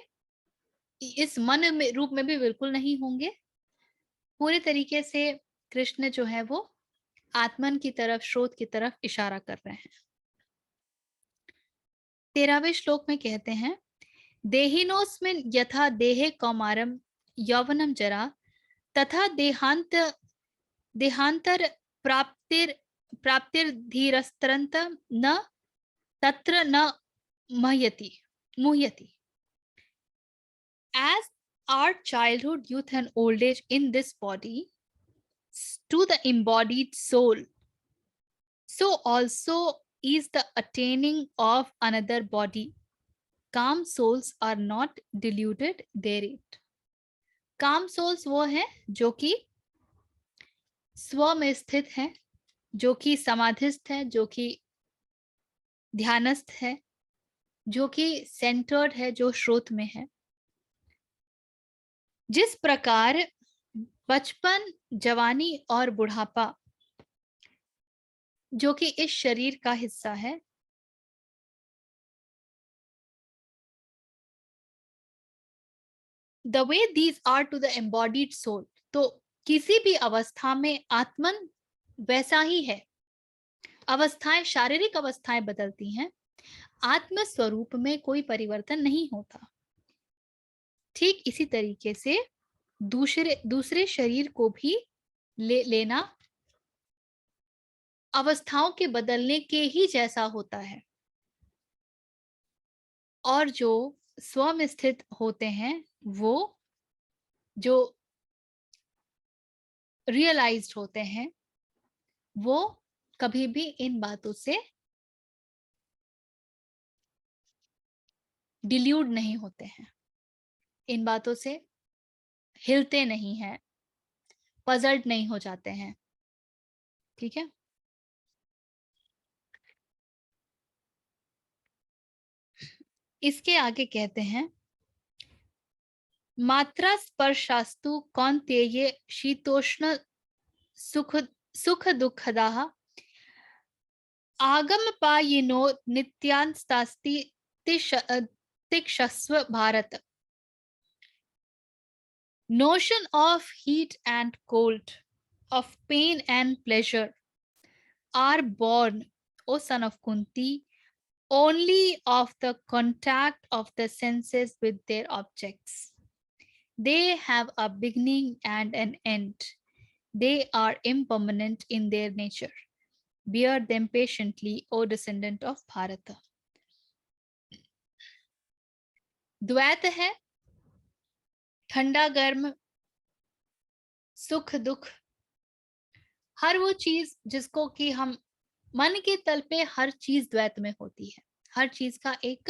इस मन में रूप में भी बिल्कुल नहीं होंगे। पूरे तरीके से कृष्ण जो है वो आत्मन की तरफ, स्रोत की तरफ इशारा कर रहे हैं। 13वें श्लोक में कहते हैं, देहिनोस्मिन् यथा देहे कौमारम यौवनम जरा तथा देहांतर प्राप्तिर्धीरस्तरंत न तत्र न मुह्यति। As our childhood, youth and old age in this body to the embodied soul, so also is the attaining of another body. Calm souls are not deluded therein. काम सोल्स वो है जो कि स्व में स्थित है, जो कि समाधिस्थ है, जो कि ध्यानस्थ है, जो कि सेंटर्ड है, जो स्रोत में है। जिस प्रकार बचपन, जवानी और बुढ़ापा जो कि इस शरीर का हिस्सा है, the way these are to the embodied soul, तो किसी भी अवस्था में आत्मन वैसा ही है। अवस्थाएं, शारीरिक अवस्थाएं बदलती हैं, आत्म स्वरूप में कोई परिवर्तन नहीं होता। ठीक इसी तरीके से दूसरे शरीर को भी लेना अवस्थाओं के बदलने के ही जैसा होता है। और जो स्व में स्थित होते हैं, वो जो रियलाइज्ड होते हैं, वो कभी भी इन बातों से डिल्यूड नहीं होते हैं, इन बातों से हिलते नहीं हैं, पजल्ड नहीं हो जाते हैं। ठीक है। इसके आगे कहते हैं, मात्रा स्पर्शास्तु कौन्तेय शीतोष्ण सुख सुख दुःखदाः आगम पायिनो नित्यांस्तास्ति तिक्षस्व Bharat. Notion of heat and cold, of pain and pleasure are born, O son of Kunti, only of the contact of the senses with their objects. They have a beginning and an end. They are impermanent in their nature. Bear them patiently, O descendant of Bharata. द्वैत है, ठंडा गर्म, सुख दुख, हर वो चीज जिसको कि हम मन के तल पे, हर चीज द्वैत में होती है। हर चीज का एक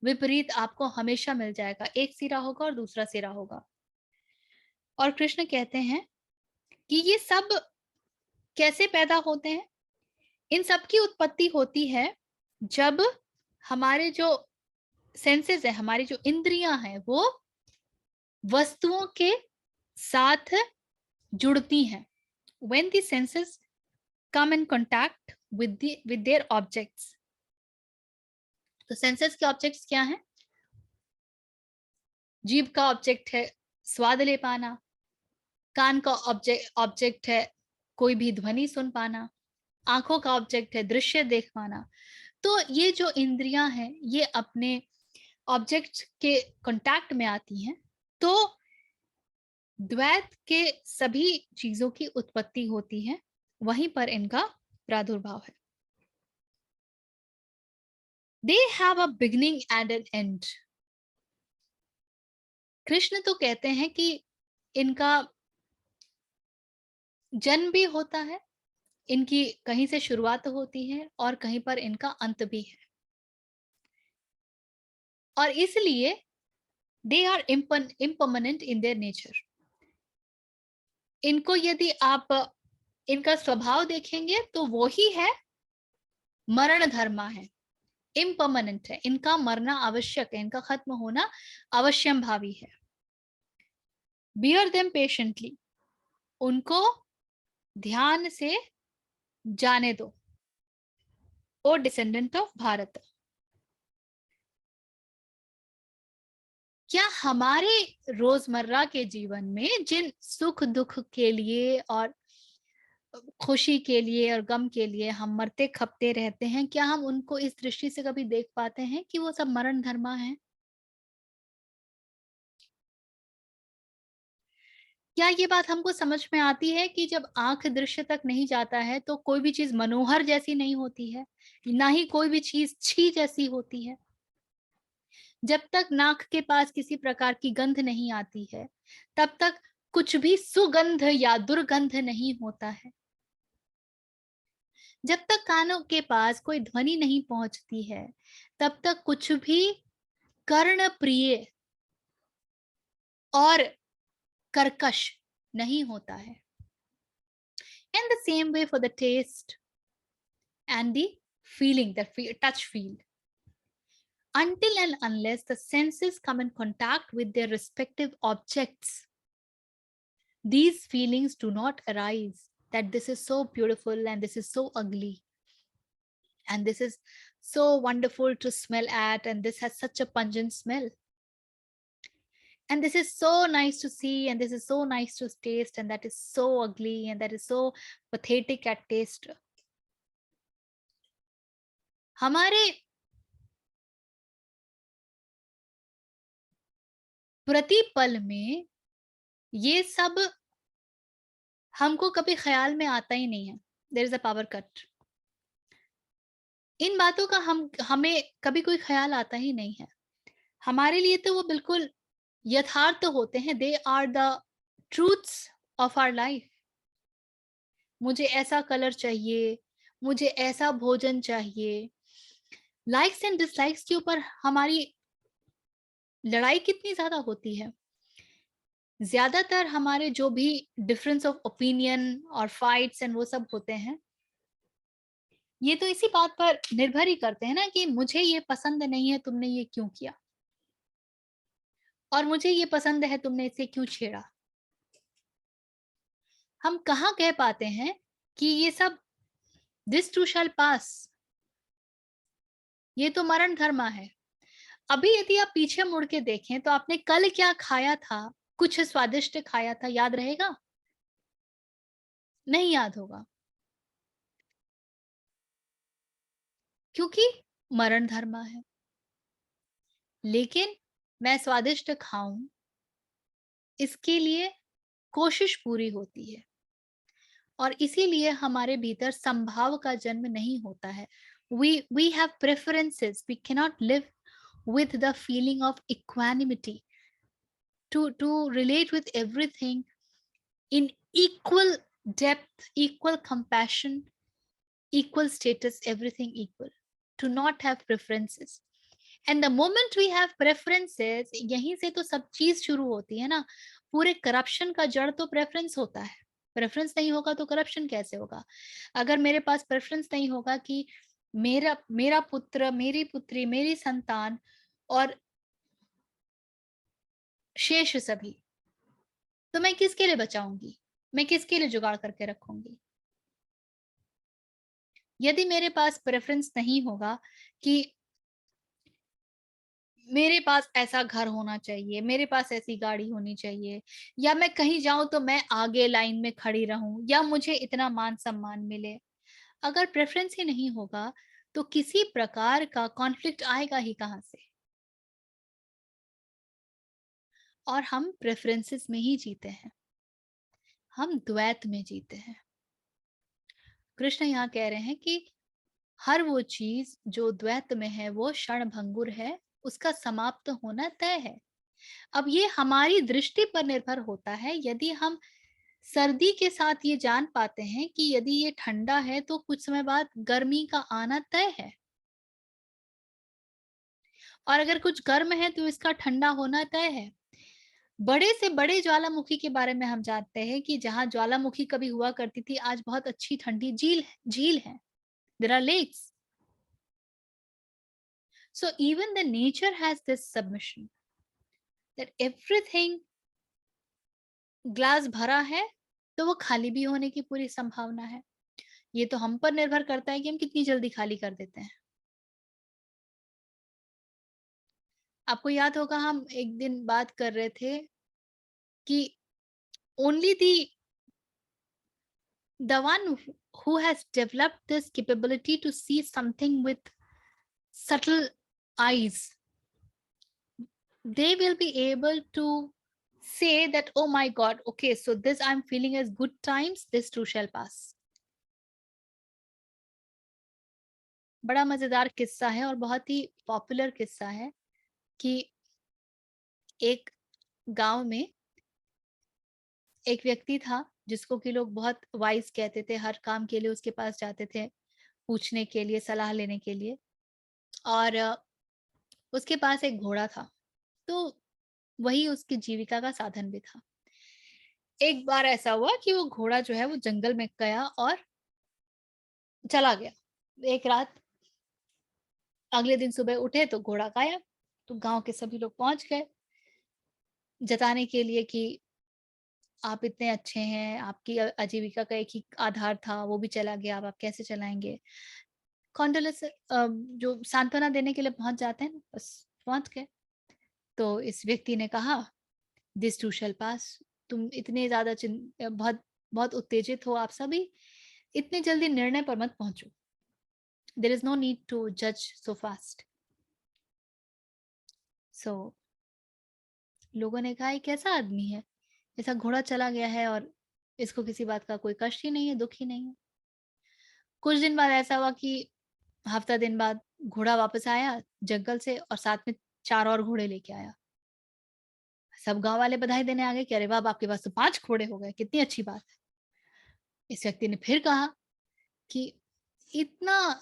विपरीत आपको हमेशा मिल जाएगा। एक सिरा होगा और दूसरा सिरा होगा। और कृष्ण कहते हैं कि ये सब कैसे पैदा होते हैं? इन सब की उत्पत्ति होती है जब हमारे जो सेंसेस है, हमारी जो इंद्रियां हैं, वो वस्तुओं के साथ जुड़ती हैं। When the senses come in contact with their objects. तो सेंसेस के ऑब्जेक्ट्स क्या हैं? जीभ का ऑब्जेक्ट है स्वाद ले पाना, कान का ऑब्जेक्ट है कोई भी ध्वनि सुन पाना, आंखों का ऑब्जेक्ट है दृश्य देख पाना। तो ये जो इंद्रियां हैं ये अपने ऑब्जेक्ट के कांटेक्ट में आती हैं, तो द्वैत के सभी चीजों की उत्पत्ति होती है, वहीं पर इनका प्रादुर्भाव है। They have a beginning and an end. Krishna तो कहते हैं कि इनका जन्म भी होता है, इनकी कहीं से शुरुआत होती है और कहीं पर इनका अंत भी है। और इसलिए they are impermanent in their nature. इनको यदि आप इनका स्वभाव देखेंगे तो वो ही है मरण धर्मा है, इम्पर्मानेंट है, इनका मरना आवश्यक है, इनका खत्म होना अवश्यम भावी है। बियर देम पेशेंटली, उनको ध्यान से जाने दो। ओ डिसेंडेंट ऑफ भारत, क्या हमारे रोजमर्रा के जीवन में जिन सुख दुख के लिए और खुशी के लिए और गम के लिए हम मरते खपते रहते हैं, क्या हम उनको इस दृष्टि से कभी देख पाते हैं कि वो सब मरण धर्मा है? क्या ये बात हमको समझ में आती है कि जब आंख दृश्य तक नहीं जाता है तो कोई भी चीज मनोहर जैसी नहीं होती है, ना ही कोई भी चीज छी जैसी होती है? जब तक नाक के पास किसी प्रकार की गंध नहीं आती है, तब तक कुछ भी सुगंध या दुर्गंध नहीं होता है। जब तक कानों के पास कोई ध्वनि नहीं पहुंचती है, तब तक कुछ भी कर्ण प्रिय और कर्कश नहीं होता है। And the same way for the taste and the feeling, the touch feel. Until and unless the senses come in contact with their respective objects, these feelings do not arise that this is so beautiful and this is so ugly. And this is so wonderful to smell at, and this has such a pungent smell. And this is so nice to see, and this is so nice to taste, and that is so ugly, and that is so pathetic at taste. हमारे प्रतिपल में ये सब हमको कभी ख्याल में आता ही नहीं है। There is a power cut. इन बातों का हमें कभी कोई ख्याल आता ही नहीं है। हमारे लिए तो वो बिल्कुल यथार्थ होते हैं। They are the truths of our life. मुझे ऐसा कलर चाहिए, मुझे ऐसा भोजन चाहिए। लाइक्स एंड डिसलाइक्स के ऊपर हमारी लड़ाई कितनी ज्यादा होती है। ज्यादातर हमारे जो भी डिफरेंस ऑफ ओपिनियन और फाइट्स एंड वो सब होते हैं, ये तो इसी बात पर निर्भर ही करते हैं ना कि मुझे ये पसंद नहीं है, तुमने ये क्यों किया, और मुझे ये पसंद है, तुमने इसे क्यों छेड़ा। हम कहाँ कह पाते हैं कि ये सब दिस टू शैल पास, ये तो मरण धर्मा है। अभी यदि आप पीछे मुड़ के देखें तो आपने कल क्या खाया था, कुछ स्वादिष्ट खाया था, याद रहेगा? नहीं याद होगा, क्योंकि मरण धर्मा है। लेकिन मैं स्वादिष्ट खाऊं, इसके लिए कोशिश पूरी होती है, और इसीलिए हमारे भीतर संभाव का जन्म नहीं होता है। we have preferences. We cannot live with the feeling of equanimity, to relate with everything in equal depth, equal compassion, equal status, everything equal, to not have preferences. And the moment we have preferences, यहीं से तो सब चीज शुरू होती है ना। पूरे करप्शन का जड़ तो प्रेफरेंस होता है। प्रेफरेंस नहीं होगा तो करप्शन कैसे होगा? अगर मेरे पास प्रेफरेंस नहीं होगा कि मेरा मेरा पुत्र, मेरी पुत्री, मेरी संतान और शेष सभी, तो मैं किसके लिए बचाऊंगी? मैं किसके लिए जुगाड़ करके रखूंगी? यदि मेरे पास प्रेफरेंस नहीं होगा कि मेरे पास ऐसा घर होना चाहिए, मेरे पास ऐसी गाड़ी होनी चाहिए, या मैं कहीं जाऊं तो मैं आगे लाइन में खड़ी रहूं, या मुझे इतना मान सम्मान मिले, अगर प्रेफरेंस ही नहीं होगा तो किसी प्रकार का कॉन्फ्लिक्ट आएगा ही कहां से? और हम प्रेफरेंसेस में ही जीते हैं, हम द्वैत में जीते हैं। कृष्ण यहाँ कह रहे हैं कि हर वो चीज जो द्वैत में है वो क्षण भंगुर है, उसका समाप्त होना तय है। अब ये हमारी दृष्टि पर निर्भर होता है। यदि हम सर्दी के साथ ये जान पाते हैं कि यदि ये ठंडा है तो कुछ समय बाद गर्मी का आना तय है, और अगर कुछ गर्म है तो इसका ठंडा होना तय है। बड़े से बड़े ज्वालामुखी के बारे में हम जानते हैं कि जहां ज्वालामुखी कभी हुआ करती थी, आज बहुत अच्छी ठंडी झील झील है। There are lakes. So even the nature has this submission that everything, glass भरा है तो वो खाली भी होने की पूरी संभावना है। ये तो हम पर निर्भर करता है कि हम कितनी जल्दी खाली कर देते हैं। आपको याद होगा हम एक दिन बात कर रहे थे कि only the one who has developed this capability to see something with subtle eyes, they will be able to say that, oh my god, okay, so this I'm feeling as good times, this too shall pass. बड़ा मजेदार किस्सा है और बहुत ही popular किस्सा है कि एक गांव में एक व्यक्ति था जिसको कि लोग बहुत वाइज कहते थे, हर काम के लिए उसके पास जाते थे पूछने के लिए, सलाह लेने के लिए। और उसके पास एक घोड़ा था, तो वही उसकी जीविका का साधन भी था। एक बार ऐसा हुआ कि वो घोड़ा जो है वो जंगल में गया और चला गया। एक रात, अगले दिन सुबह उठे तो घोड़ा गायब। तो गांव के सभी लोग पहुंच गए जताने के लिए कि आप इतने अच्छे हैं, आपकी आजीविका का एक ही आधार था, वो भी चला गया, अब आप कैसे चलाएंगे? कॉन्डोलेंस, जो सांत्वना देने के लिए पहुंच जाते हैं ना, बस पहुंच गए। तो इस व्यक्ति ने कहा, दिस टू शैल पास। तुम इतने ज्यादा बहुत बहुत उत्तेजित हो आप सभी, इतनी जल्दी निर्णय पर मत पहुंचो। There is no need to जज सो फास्ट। सो लोगों ने कहा, ये कैसा आदमी है, ऐसा घोड़ा चला गया है और इसको किसी बात का कोई कष्ट ही नहीं है, दुख ही नहीं है। कुछ दिन बाद ऐसा हुआ कि हफ्ता दिन बाद घोड़ा वापस आया जंगल से और साथ में 4 और घोड़े लेके आया। सब गांव वाले बधाई देने आ गए कि अरे वाह, आपके पास तो 5 घोड़े हो गए, कितनी अच्छी बात है। इस व्यक्ति ने फिर कहा कि इतना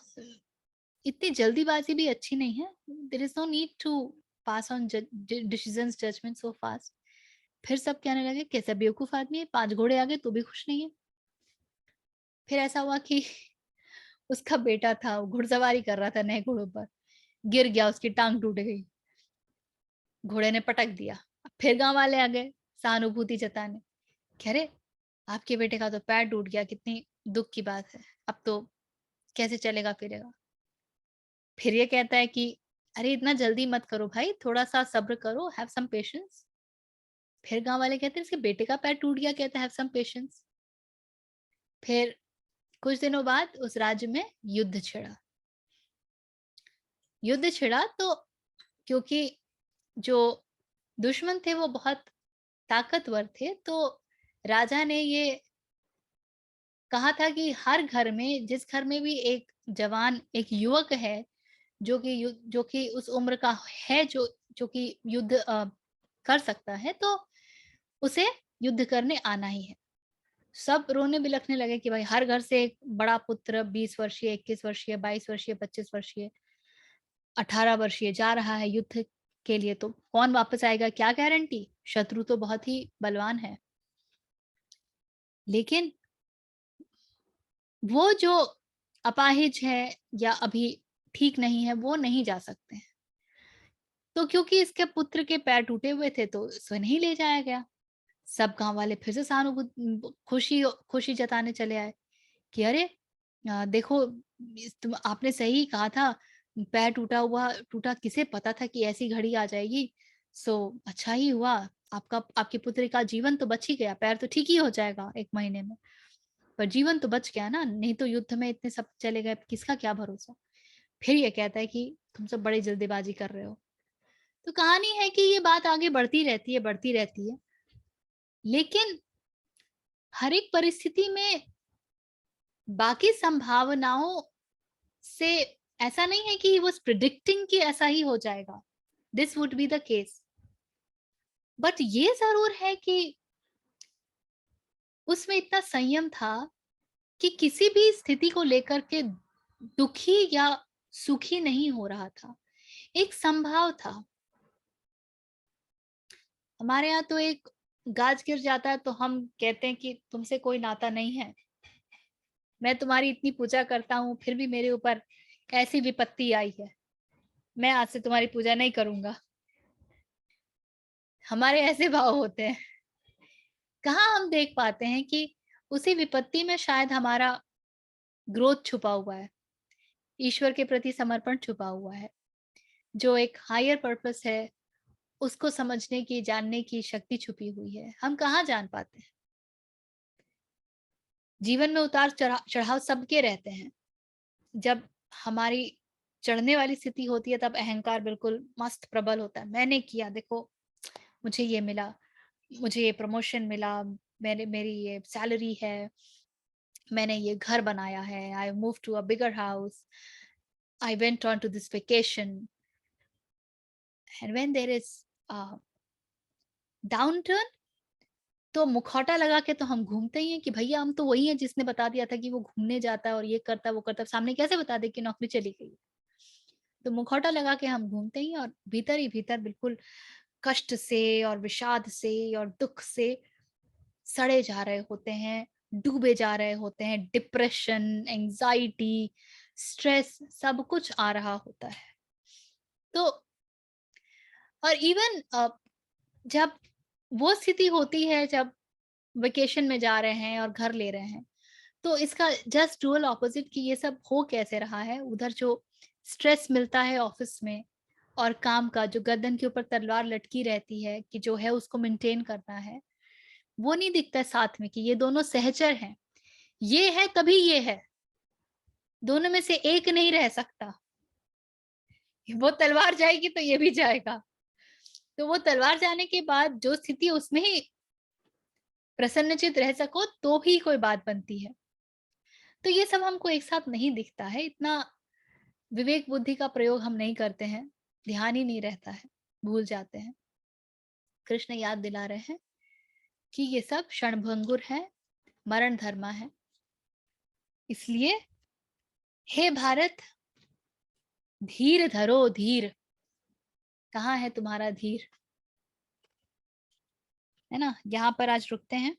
इतनी जल्दीबाजी भी अच्छी नहीं है। There is no need to pass on decisions judgement so fast. फिर सब कहने लगे, कैसा बेवकूफ आदमी है, 5 घोड़े आ गए तो भी खुश नहीं है। फिर ऐसा हुआ कि उसका बेटा था, वो घुड़सवारी कर रहा था नए घोड़ों पर, गिर गया, उसकी टांग टूट गई, घोड़े ने पटक दिया। फिर गांव वाले आ गए सहानुभूति जताने, कह रहे आपके बेटे का तो पैर टूट गया, कितनी दुख की बात है, अब तो कैसे चलेगा फिरेगा? फिर ये कहता है कि अरे इतना जल्दी मत करो भाई, थोड़ा सा सब्र करो, हैव सम पेशेंस। फिर गांव वाले कहते हैं इसके बेटे का पैर टूट गया, कहता है हैव सम पेशेंस। फिर कुछ दिनों बाद उस राज्य में युद्ध छिड़ा। युद्ध छिड़ा तो क्योंकि जो दुश्मन थे वो बहुत ताकतवर थे, तो राजा ने ये कहा था कि हर घर में, जिस घर में भी एक जवान, एक युवक है जो कि उस उम्र का है, जो कि युद्ध कर सकता है, तो उसे युद्ध करने आना ही है। सब रोने बिलखने लगे कि भाई हर घर से एक बड़ा पुत्र, 20 वर्षीय, 21 वर्षीय, 22 वर्षीय, 25 वर्षीय, 18 वर्षीय जा रहा है युद्ध के लिए, तो कौन वापस आएगा क्या गारंटी? शत्रु तो बहुत ही बलवान है। लेकिन वो जो अपाहिज है या अभी ठीक नहीं है, वो नहीं जा सकते हैं। तो क्योंकि इसके पुत्र के पैर टूटे हुए थे तो इसे नहीं ले जाया गया। सब गाँव वाले फिर से खुशी खुशी जताने चले आए कि अरे देखो, आपने सही कहा था, पैर टूटा किसे पता था कि ऐसी घड़ी आ जाएगी। सो अच्छा ही हुआ, आपके पुत्र का जीवन तो बच ही गया, पैर तो ठीक ही हो जाएगा 1 महीने में। पर जीवन तो बच गया ना, नहीं तो युद्ध में इतने सब चले गए, किसका क्या भरोसा। फिर ये कहता है कि तुम सब बड़ी जल्दीबाजी कर रहे हो। तो कहानी है कि ये बात आगे बढ़ती रहती है। लेकिन हर एक परिस्थिति में बाकी संभावनाओं से ऐसा नहीं है कि ही वाज़ प्रेडिक्टिंग कि ऐसा ही हो जाएगा। This would be the case. But ये ज़रूर है कि उसमें इतना संयम था कि किसी भी स्थिति को लेकर के दुखी या सुखी नहीं हो रहा था। एक संभाव था। हमारे यहाँ तो एक गाज गिर जाता है तो हम कहते हैं कि तुमसे कोई नाता नहीं है। मैं तुम्हारी इतनी पूजा करता हूँ फिर भी मेरे ऊपर ऐसी विपत्ति आई है। मैं आज से तुम्हारी पूजा नहीं करूँगा। हमारे ऐसे भाव होते हैं। कहाँ हम देख पाते हैं कि उसी विपत्ति में शायद हमारा ग्रोथ छुपा हुआ है, ईश्वर के प्रति समर्पण छुपा हुआ है, जो एक हायर पर्पस है, उसको समझने की, जानने की शक्ति छुपी हुई है। हम कहाँ जान पाते हैं। जीवन में उतार-चढ़ाव सबके रहते हैं। जब हमारी चढ़ने वाली स्थिति होती है तब अहंकार बिल्कुल मस्त प्रबल होता है। मैंने किया, देखो मुझे ये मिला, मुझे ये प्रमोशन मिला, मेरी ये सैलरी है, मैंने ये घर बनाया है, I move to a bigger house, I went on to this vacation. And when there is downturn, तो मुखौटा लगा के तो हम घूमते ही हैं कि भैया हम तो वही हैं जिसने बता दिया था कि वो घूमने जाता है और ये करता है वो करता है, सामने कैसे बता दे कि नौकरी चली गई। तो मुखौटा लगा के हम घूमते ही हैं और भीतर ही भीतर बिल्कुल कष्ट से और विषाद से और दुख से सड़े जा रहे होते हैं, डूबे जा रहे होते हैं, डिप्रेशन, एंग्जायटी, स्ट्रेस सब कुछ आ रहा होता है। तो और इवन जब वो स्थिति होती है, जब वेकेशन में जा रहे हैं और घर ले रहे हैं, तो इसका जस्ट डुअल ऑपोजिट कि ये सब हो कैसे रहा है। उधर जो स्ट्रेस मिलता है ऑफिस में और काम का जो गर्दन के ऊपर तलवार लटकी रहती है कि जो है उसको मेंटेन करना है, वो नहीं दिखता है साथ में कि ये दोनों सहचर हैं। ये है तभी ये है, दोनों में से एक नहीं रह सकता। वो तलवार जाएगी तो ये भी जाएगा। तो वो तलवार जाने के बाद जो स्थिति उसमें ही प्रसन्नचित रह सको तो ही कोई बात बनती है। तो ये सब हमको एक साथ नहीं दिखता है, इतना विवेक बुद्धि का प्रयोग हम नहीं करते हैं, ध्यान ही नहीं रहता है, भूल जाते हैं। कृष्ण याद दिला रहे हैं कि ये सब क्षणभंगुर है, मरण धर्मा है। इसलिए हे भारत, धीर धरो धीर। कहाँ है तुम्हारा धीर? है ना? यहाँ पर आज रुकते हैं।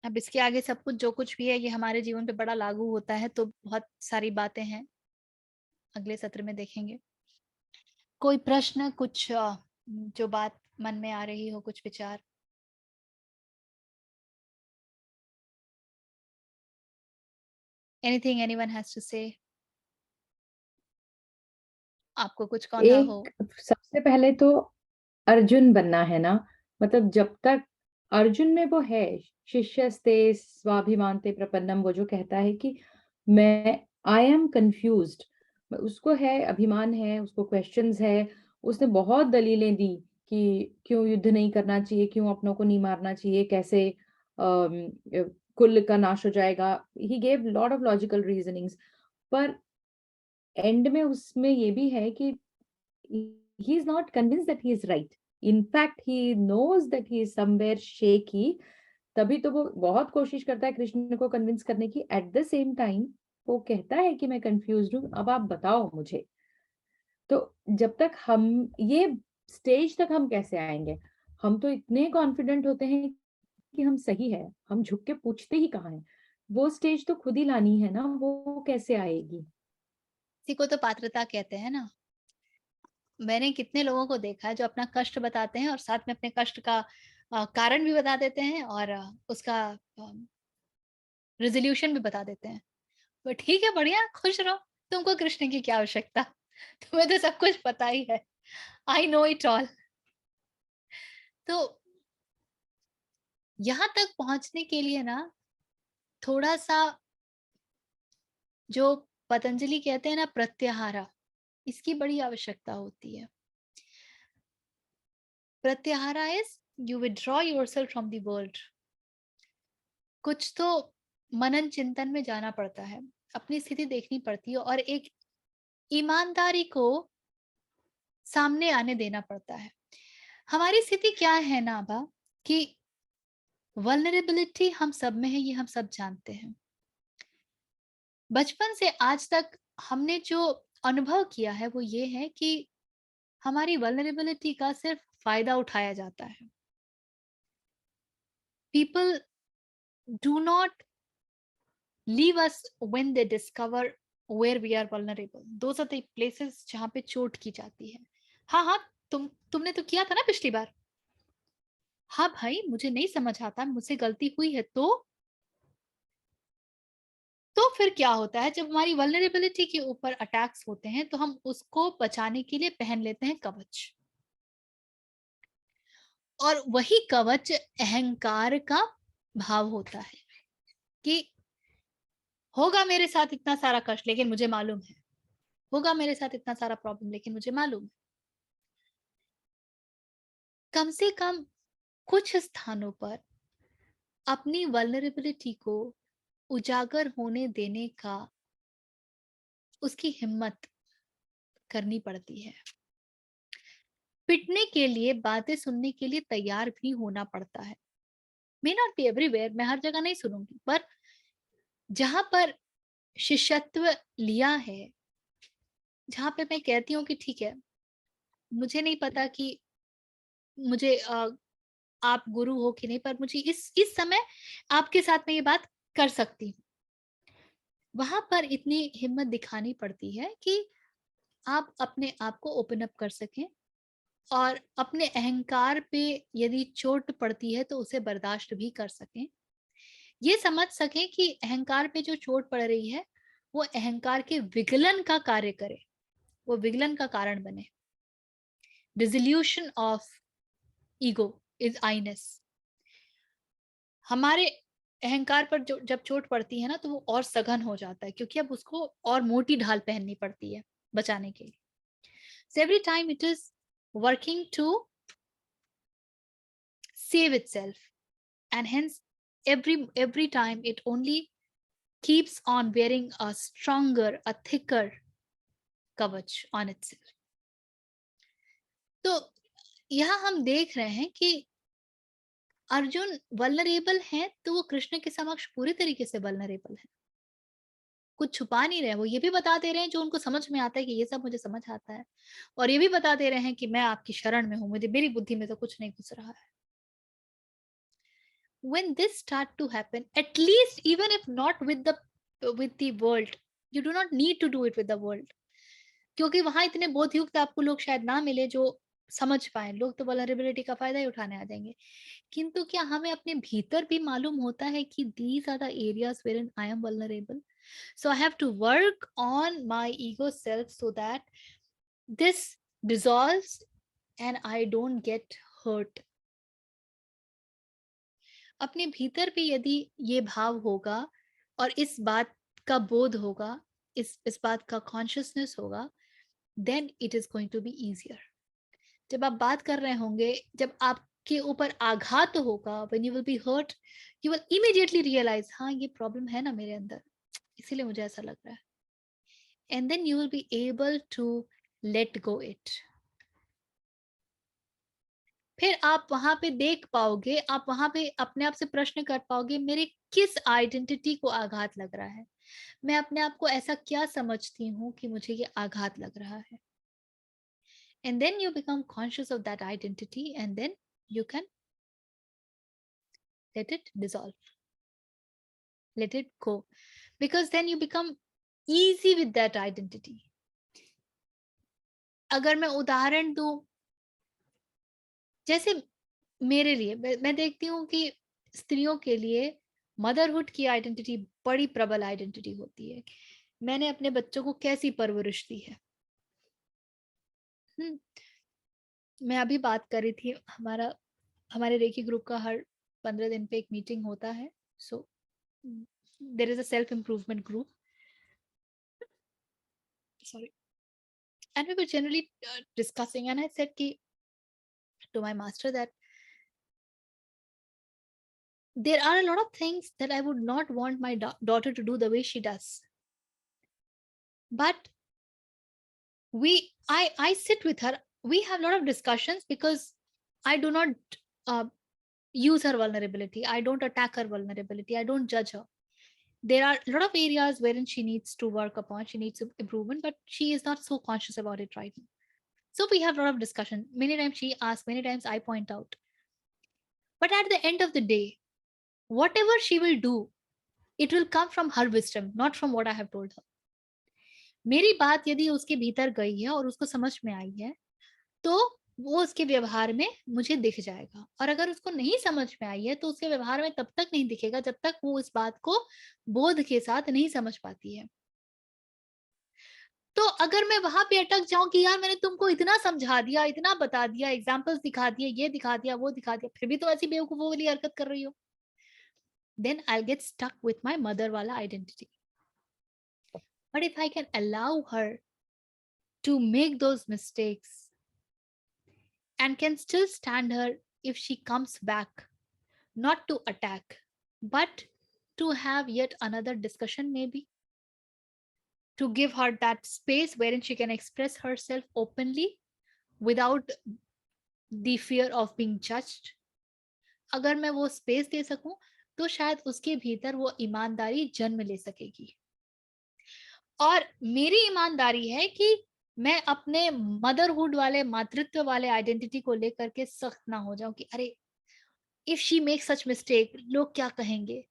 अब इसके आगे सब कुछ जो कुछ भी है ये हमारे जीवन पे बड़ा लागू होता है, तो बहुत सारी बातें हैं, अगले सत्र में देखेंगे। कोई प्रश्न, कुछ जो बात मन में आ रही हो, कुछ विचार? एनीथिंग एनीवन हैज टू से? आपको कुछ कौंधा हो? एक सबसे पहले तो अर्जुन बनना है ना, मतलब जब तक अर्जुन में वो है, शिष्यस्ते स्वाभिमानते प्रपन्नम, वो जो कहता है कि मैं आई एम कंफ्यूज्ड, उसको है, अभिमान है, उसको क्वेश्चंस है। उसने बहुत दलीलें दी कि क्यों युद्ध नहीं करना चाहिए, क्यों अपनों को नहीं मारना चाहिए, कैसे कुल का नाश हो जाएगा। He gave lot of logical reasonings, पर एंड में उसमें ये भी है कि he is not convinced that he is right. In fact, he knows that he is somewhere shaky. तभी तो वो बहुत कोशिश करता है कृष्ण को कन्विंस करने की। एट द सेम टाइम वो कहता है कि मैं कंफ्यूज्ड हूँ, अब आप बताओ मुझे। तो जब तक हम ये स्टेज तक हम कैसे आएंगे? हम तो इतने कॉन्फिडेंट होते हैं कि हम सही है, हम झुक के पूछते ही कहाँ हैं। वो स्टेज तो खुद ही लानी है ना, वो कैसे आएगी? इसी को तो पात्रता कहते हैं ना। मैंने कितने लोगों को देखा है जो अपना कष्ट बताते हैं और साथ में अपने कष्ट का कारण भी बता देते हैं और उसका रेजोल्यूशन भी बता देते हैं। तो ठीक है, बढ़िया, खुश रहो। तुमको कृष्ण की क्या आवश्यकता, तुम्हें तो सब कुछ पता ही है। I know it all. तो यहां तक पहुंचने के लिए ना थोड़ा सा, जो पतंजलि कहते हैं ना, प्रत्याहारा, इसकी बड़ी आवश्यकता होती है। Pratyahara is you withdraw yourself from the world. कुछ तो मनन चिंतन में जाना पड़ता है, अपनी स्थिति देखनी पड़ती है और एक ईमानदारी को सामने आने देना पड़ता है। हमारी स्थिति क्या है ना बा, कि वल्नरेबिलिटी हम सब में है, ये हम सब जानते हैं। बचपन से आज तक हमने जो अनुभव किया है वो ये है कि हमारी वल्नरेबिलिटी का सिर्फ फायदा उठाया जाता है। People do not leave us when they discover where we are vulnerable. Those are the places जहां पे चोट की जाती है। हाँ हाँ, तुमने तो किया था ना पिछली बार। हाँ भाई, मुझे नहीं समझ आता, मुझसे गलती हुई है। तो फिर क्या होता है, जब हमारी वल्नरेबिलिटी के ऊपर अटैक्स होते हैं तो हम उसको बचाने के लिए पहन लेते हैं कवच। और वही कवच अहंकार का भाव होता है कि होगा मेरे साथ इतना सारा कष्ट लेकिन मुझे मालूम है, होगा मेरे साथ इतना सारा प्रॉब्लम लेकिन मुझे मालूम है। कम से कम कुछ स्थानों पर अपनी वल्नरेबिलिटी को उजागर होने देने का, उसकी हिम्मत करनी पड़ती है। पिटने के लिए, बातें सुनने के लिए तैयार भी होना पड़ता है। मे नॉट बी एवरीवेयर, मैं हर जगह नहीं सुनूंगी, पर जहां पर शिष्यत्व लिया है, जहां पे मैं कहती हूँ कि ठीक है, मुझे नहीं पता कि मुझे आप गुरु हो कि नहीं, पर मुझे इस समय आपके साथ में ये बात कर सकती हूँ, वहां पर इतनी हिम्मत दिखानी पड़ती है कि आप अपने आप को ओपन अप कर सकें और अपने अहंकार पे यदि चोट पड़ती है तो उसे बर्दाश्त भी कर सकें। ये समझ सकें कि अहंकार पे जो चोट पड़ रही है वो अहंकार के विगलन का कार्य करे, वो विगलन का कारण बने। Dissolution of ego is आईनेस। हमारे अहंकार पर जो जब चोट पड़ती है ना तो वो और सघन हो जाता है, क्योंकि अब उसको और मोटी ढाल पहननी पड़ती है बचाने के लिए। So every time it is working to save itself, and hence every time it only keeps on wearing a stronger, a thicker कवच on itself. तो यहाँ हम देख रहे हैं कि अर्जुन वल्नरेबल है तो वो कृष्ण के समक्ष पूरी तरीके से वल्नरेबल है, कुछ छुपा नहीं रहे। वो ये भी बता दे रहे हैं जो उनको समझ में आता है कि ये सब मुझे समझ आता है, और ये भी बता दे रहे हैं कि मैं आपकी शरण में हूं, मुझे मेरी बुद्धि में तो कुछ नहीं घुस रहा है। When this start to happen, at least even if not with the world, you do not need to do it with the world, क्योंकि वहां इतने बोधयुक्त आपको लोग शायद ना मिले जो समझ पाए। लोग तो वल्नरेबिलिटी का फायदा ही उठाने आ जाएंगे। किंतु क्या हमें अपने भीतर भी मालूम होता है कि these are the areas wherein I am vulnerable, so I have to work on my ego self so that this dissolves and I don't get hurt. अपने भीतर भी यदि ये भाव होगा और इस बात का बोध होगा, इस बात का कॉन्शियसनेस होगा, then it is going to be easier. जब आप बात कर रहे होंगे, जब आपके ऊपर आघात होगा, when you will be hurt, you will immediately realise, हाँ ये प्रॉब्लम है ना मेरे अंदर, इसीलिए मुझे ऐसा लग रहा है, and then you will be able to let go it. फिर आप वहां पे देख पाओगे, आप वहां पे अपने आप से प्रश्न कर पाओगे, मेरे किस आइडेंटिटी को आघात लग रहा है, मैं अपने आप को ऐसा क्या समझती हूँ कि मुझे ये आघात लग रहा है. And then you become conscious of that identity, and then you can let it dissolve, let it go, because then you become easy with that identity. अगर मैं उदाहरण दूं, जैसे मेरे लिए मैं देखती हूँ कि स्त्रियों के लिए मदरहुड की आइडेंटिटी बड़ी प्रबल आइडेंटिटी होती है. मैंने अपने बच्चों को कैसी परवरिश दी है. हम्म, मैं अभी बात कर रही थी, हमारे रेकी ग्रुप का हर 15 दिन पे एक मीटिंग होता है. So there is a self improvement group, sorry, and we were generally discussing, and I said to my master that there are a lot of things that I would not want my daughter to do the way she does, but I sit with her, we have a lot of discussions, because I do not uh, use her vulnerability, I don't attack her vulnerability, I don't judge her. There are a lot of areas wherein she needs to work upon, she needs improvement, but she is not so conscious about it right now. So we have a lot of discussion, many times she asks, many times I point out, but at the end of the day, whatever she will do, it will come from her wisdom, not from what I have told her. मेरी बात यदि उसके भीतर गई है और उसको समझ में आई है, तो वो उसके व्यवहार में मुझे दिख जाएगा, और अगर उसको नहीं समझ में आई है तो उसके व्यवहार में तब तक नहीं दिखेगा जब तक वो इस बात को बोध के साथ नहीं समझ पाती है. तो अगर मैं वहां पे अटक जाऊं कि यार मैंने तुमको इतना समझा दिया, इतना बता दिया, एग्जाम्पल्स दिखा दिए, ये दिखा दिया, वो दिखा दिया, फिर भी तो ऐसी बेवकूफों वाली हरकत कर रही हो, then I'll get stuck with my mother wala identity. But if I can allow her to make those mistakes and can still stand her if she comes back, not to attack, but to have yet another discussion, maybe to give her that space wherein she can express herself openly without the fear of being judged. अगर मैं वो space दे सकूं तो शायद उसके भीतर वो ईमानदारी जन्म ले सकेगी. और मेरी ईमानदारी है कि मैं अपने मदरहुड वाले, मातृत्व वाले आइडेंटिटी को लेकर के सख्त ना हो जाऊं कि अरे if she make such mistake, लोग क्या कहेंगे,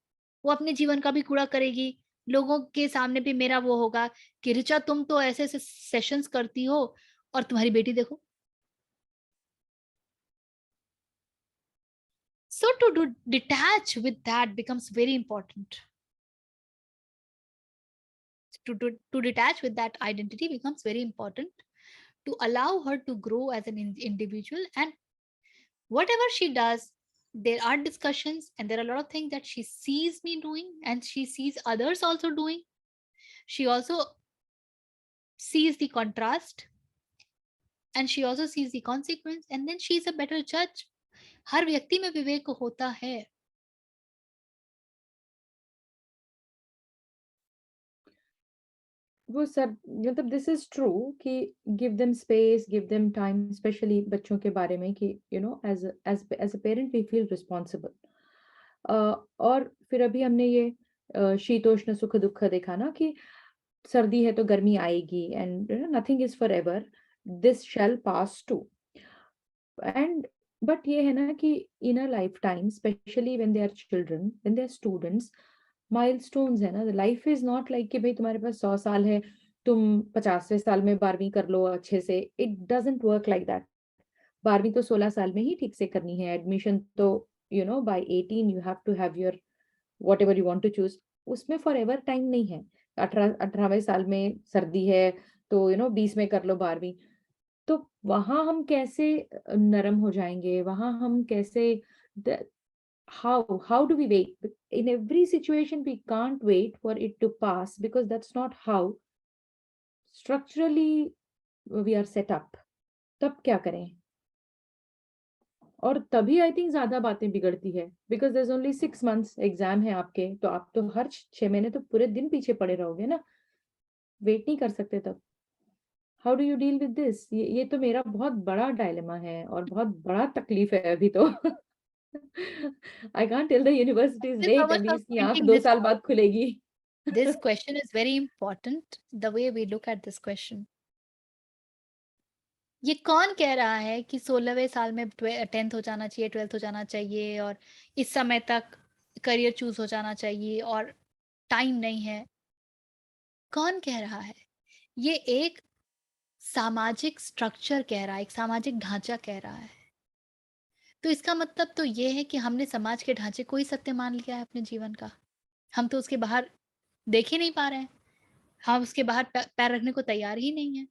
वो अपने जीवन का भी कूड़ा करेगी, लोगों के सामने भी मेरा वो होगा कि ऋचा तुम तो ऐसे ऐसे सेशंस करती हो और तुम्हारी बेटी देखो. So to detach with that becomes very important. To detach with that identity becomes very important, to allow her to grow as an individual. And whatever she does, there are discussions and there are a lot of things that she sees me doing and she sees others also doing. She also sees the contrast and she also sees the consequence, and then she is a better judge. हर व्यक्ति में विवेक होता है. वो सब मतलब this is true कि give them space, give them time, specially बच्चों के बारे में कि you know as as a parent we feel responsible. और फिर अभी हमने ये शीतोष्ण सुख दुख देखा ना कि सर्दी है तो गर्मी आएगी and nothing is forever, this shall pass too. And but ये है ना कि in a lifetime, especially when they are children, when they are students, milestones है ना. लाइफ इज नॉट लाइक कि भाई तुम्हारे पास 100 साल है, तुम 50वें साल में 12वीं कर लो अच्छे से. It doesn't work like that. 12वीं तो 16 साल में ही ठीक से करनी है. एडमिशन तो you know by 18 you have to have your whatever you want to choose. उसमें फॉर एवर टाइम नहीं है. 18वें साल में सर्दी है तो यू नो 20 में कर लो 12वीं. तो वहां हम कैसे नरम हो जाएंगे, वहां हम कैसे, how do we wait? In every situation we can't wait for it to pass because that's not how structurally we are set up. तब क्या करें? और तभी आई थिंक ज्यादा बातें बिगड़ती है because there is only 6 months exam है आपके, तो आप तो हर 6 महीने तो पूरे दिन पीछे पड़े रहोगे ना. वेट नहीं कर सकते तब. How do you deal with this? ये तो मेरा बहुत बड़ा डायलेमा है और बहुत बड़ा तकलीफ है अभी तो। I can't tell the university is Thank you so late much अभी for इसकी आँख pointing 2 this साल out. बाद खुलेगी। This question is very important, the way we look at this question. ये कौन कह रहा है कि 16वें साल में 10th हो जाना चाहिए, 12th हो जाना चाहिए और इस समय तक करियर चूज़ हो जाना चाहिए और टाइम नहीं है? कौन कह रहा है? ये एक सामाजिक स्ट्रक्चर कह रहा है, एक सामाजिक ढाँचा कह रहा है। तो इसका मतलब तो ये है कि हमने समाज के ढाँचे को ही सत्य मान लिया है अपने जीवन का। हम तो उसके बाहर देख ही नहीं पा रहे हैं। हम उसके बाहर पैर रखने को तैयार ही नहीं हैं।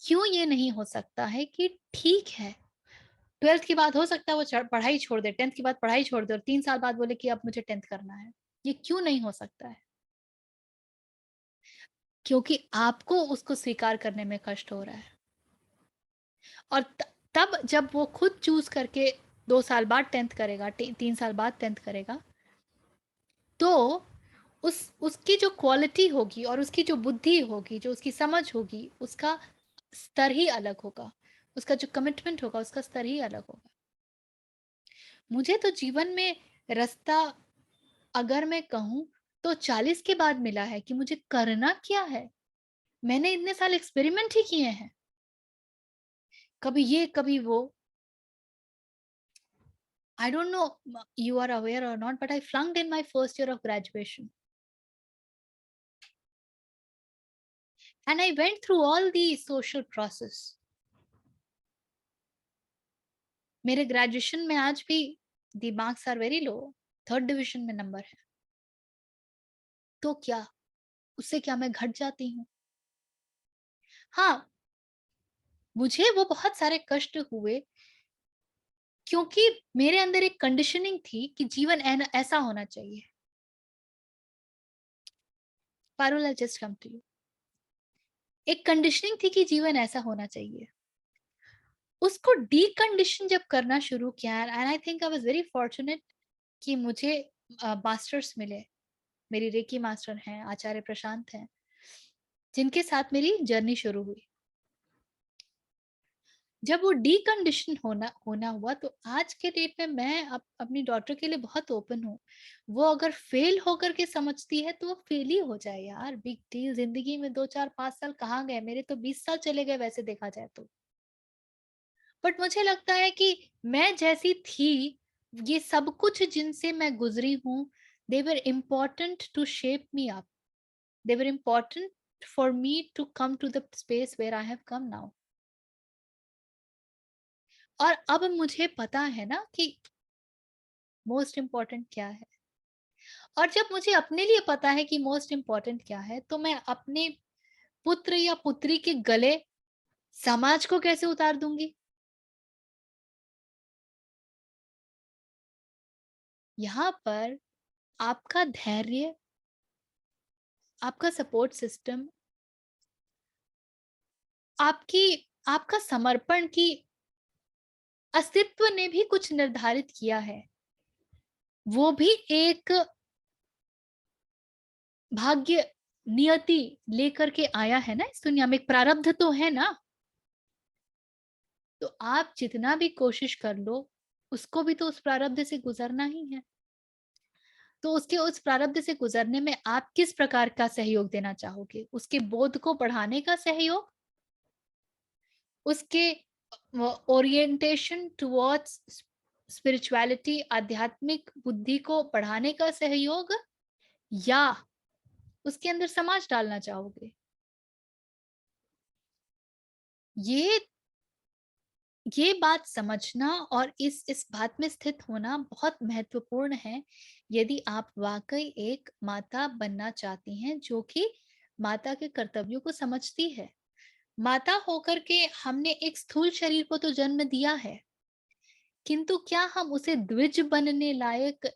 क्यों ये नहीं हो सकता है कि ठीक है, 12th के बाद हो सकता है वो पढ़ाई छोड़ दे, 10th के बाद पढ़ाई छोड़ दे और 3 साल बाद बोले कि अब मुझे 10th करना है। ये क्यों नहीं हो सकता है? क्योंकि आपको उसको स्वीकार करने में कष्ट हो रहा है। और तब जब वो खुद चूज़ करके 2 साल बाद 10th करेगा, 3 साल बाद 10th करेगा, तो उसकी जो क्वालिटी होगी और उसकी जो बुद्धि होगी, जो उसकी समझ होगी, उसका स्तर ही अलग होगा। उसका जो कमिटमेंट होगा, उसका स्तर ही अलग होगा। मुझे तो जीवन में रास्ता अगर मैं कहूँ तो 40 के बाद मिला है कि मुझे करना क्या है। मैंने इतने साल एक्सपेरिमेंट ही किए हैं। कभी ये, कभी वो। I don't know you are aware or not, but I flunked in my first year of graduation. And I went through all the social process. मेरे ग्रेजुएशन में आज भी the marks are very low. 3rd division में number है। तो क्या? उससे क्या मैं घट जाती हूँ? हाँ, मुझे वो बहुत सारे कष्ट हुए क्योंकि मेरे अंदर एक कंडीशनिंग थी कि जीवन ऐसा होना चाहिए। Parul, I'll just come to you. एक कंडीशनिंग थी कि जीवन ऐसा होना चाहिए। उसको डीकंडीशन जब करना शुरू किया, and I think I was very fortunate कि मुझे मास्टर्स मिले। मेरी रेकी मास्टर हैं, आचार्य प्रशांत हैं, जिनके साथ मेरी जर्नी शुरू हुई। जब वो डीकंडीशन होना हुआ तो आज के डेट में मैं अपनी डॉटर के लिए बहुत ओपन हूँ। वो अगर फेल होकर के समझती है तो वो फेल ही हो जाए यार, बिग डील। जिंदगी में 2 4 5 साल कहाँ गए, मेरे तो 20 साल चले गए वैसे देखा जाए तो। बट मुझे लगता है कि मैं जैसी थी, ये सब कुछ जिनसे मैं गुजरी हूँ, they were important to shape me up. They were important for me to come to the space where I have come now. और अब मुझे पता है ना कि मोस्ट इम्पोर्टेंट क्या है। और जब मुझे अपने लिए पता है कि मोस्ट इम्पोर्टेंट क्या है, तो मैं अपने पुत्र या पुत्री के गले समाज को कैसे उतार दूंगी? यहाँ पर आपका धैर्य, आपका सपोर्ट सिस्टम, आपका समर्पण की अस्तित्व ने भी कुछ निर्धारित किया है। वो भी एक भाग्य, नियति लेकर के आया है ना इस दुनिया में। एक प्रारब्ध तो है ना। तो आप जितना भी कोशिश कर लो, उसको भी तो उस प्रारब्ध से गुजरना ही है। तो उसके उस प्रारब्ध से गुजरने में आप किस प्रकार का सहयोग देना चाहोगे? उसके बोध को बढ़ाने का सहयोग, उसके ओरिएंटेशन टुवर्ड्स स्पिरिचुअलिटी, आध्यात्मिक बुद्धि को बढ़ाने का सहयोग, या उसके अंदर समाज डालना चाहोगे? ये ये बात समझना और इस बात में स्थित होना बहुत महत्वपूर्ण है यदि आप वाकई एक माता बनना चाहती हैं जो कि माता के कर्तव्यों को समझती है। माता होकर के हमने एक स्थूल शरीर को तो जन्म दिया है, किंतु क्या हम उसे द्विज बनने लायक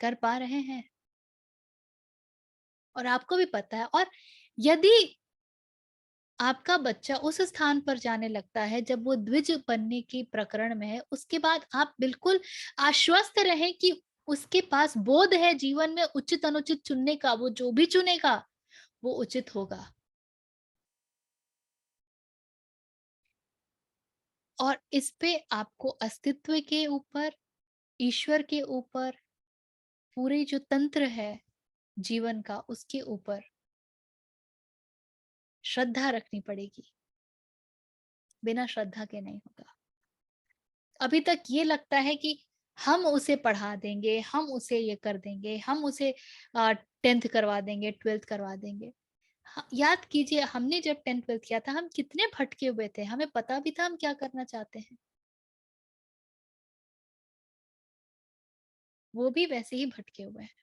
कर पा रहे हैं? और आपको भी पता है। और यदि आपका बच्चा उस स्थान पर जाने लगता है जब वो द्विज बनने की प्रकरण में है, उसके बाद आप बिल्कुल आश्वस्त रहें कि उसके पास बोध है जीवन में उचित अनुचित चुनने का। वो जो भी चुनेगा वो उचित होगा। और इस पे आपको अस्तित्व के ऊपर, ईश्वर के ऊपर, पूरे जो तंत्र है जीवन का, उसके ऊपर श्रद्धा रखनी पड़ेगी। बिना श्रद्धा के नहीं होगा। अभी तक ये लगता है कि हम उसे पढ़ा देंगे, हम उसे ये कर देंगे, हम उसे 10th करवा देंगे, 12th करवा देंगे। याद कीजिए, हमने जब 10th 12th किया था, हम कितने भटके हुए थे, हमें पता भी था हम क्या करना चाहते हैं। वो भी वैसे ही भटके हुए हैं।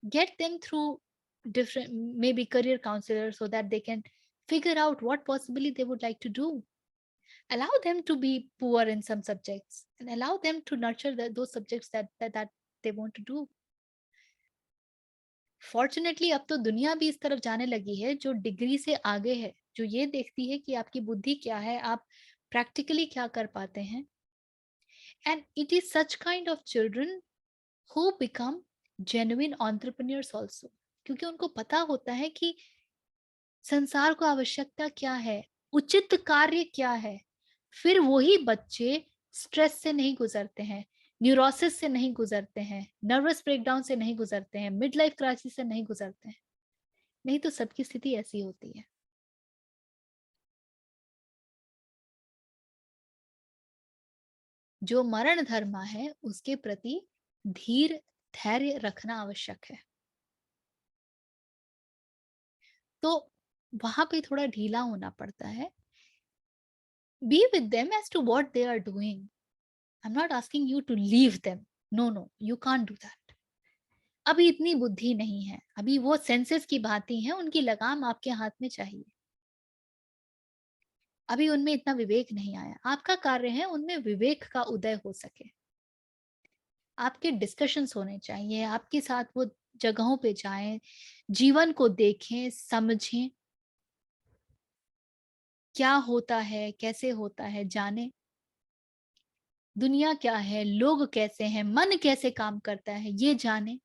Get them through different, maybe career counselors, so that they can figure out what possibly they would like to do. Allow them to be poor in some subjects and allow them to nurture those subjects that they want to do. Fortunately, अब तो दुनिया भी इस तरफ जाने लगी है, जो डिग्री से आगे है, जो ये देखती है कि आपकी बुद्धि क्या है, आप प्रैक्टिकली क्या कर पाते हैं। And it is such kind of children who become genuine entrepreneurs also, क्योंकि उनको पता होता है कि संसार को आवश्यकता क्या है, उचित कार्य क्या है। फिर वही बच्चे स्ट्रेस से नहीं गुजरते हैं, न्यूरोसिस से नहीं गुजरते हैं, नर्वस ब्रेकडाउन से नहीं गुजरते हैं, मिड लाइफ क्राइसिस से नहीं गुजरते हैं। नहीं तो सबकी स्थिति ऐसी होती है। जो मरण धर्मा है, उसके प्रति धीर धैर्य रखना आवश्यक है। तो वहां पे थोड़ा ढीला होना पड़ता है। Be with them as to what they are doing. I'm not asking you to leave them. No, you can't do that. अभी इतनी बुद्धि नहीं है, अभी वो सेंसेस की भांति हैं, उनकी लगाम आपके हाथ में चाहिए। अभी उनमें इतना विवेक नहीं आया। आपका कार्य है उनमें विवेक का उदय हो सके। आपके डिस्कशंस होने चाहिए, आपके साथ वो जगहों पे जाएं, जीवन को देखें, समझें, क्या होता है, कैसे होता है, जाने दुनिया क्या है, लोग कैसे हैं, मन कैसे काम करता है, ये जाने।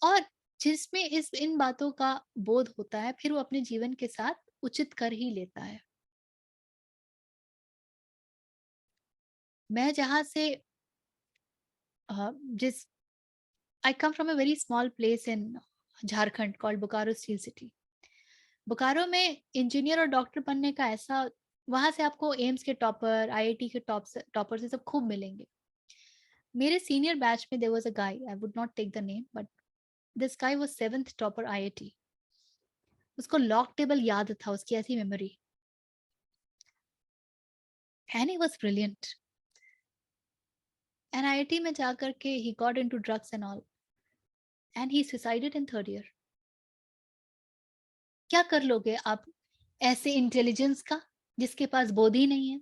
और जिसमें इन बातों का बोध होता है, फिर वो अपने जीवन के साथ उचित कर ही लेता है। मैं जहां से जिस I come from a very small place in Jharkhand called Bokaro steel city. Bokaro में इंजीनियर और डॉक्टर बनने का ऐसा, वहां से आपको एम्स के टॉपर, आईआईटी के टॉपर से सब खूब मिलेंगे। मेरे सीनियर बैच में there was a guy, I would not take the name, but this guy was 7th topper IIT. उसको लॉक टेबल याद था, उसकी ऐसी memory, and he was brilliant. And IIT में जाकर के ही got into drugs and all, and he suicided in 3rd year. क्या कर लोगे आप ऐसे इंटेलिजेंस का, जिसके पास बोध नहीं है?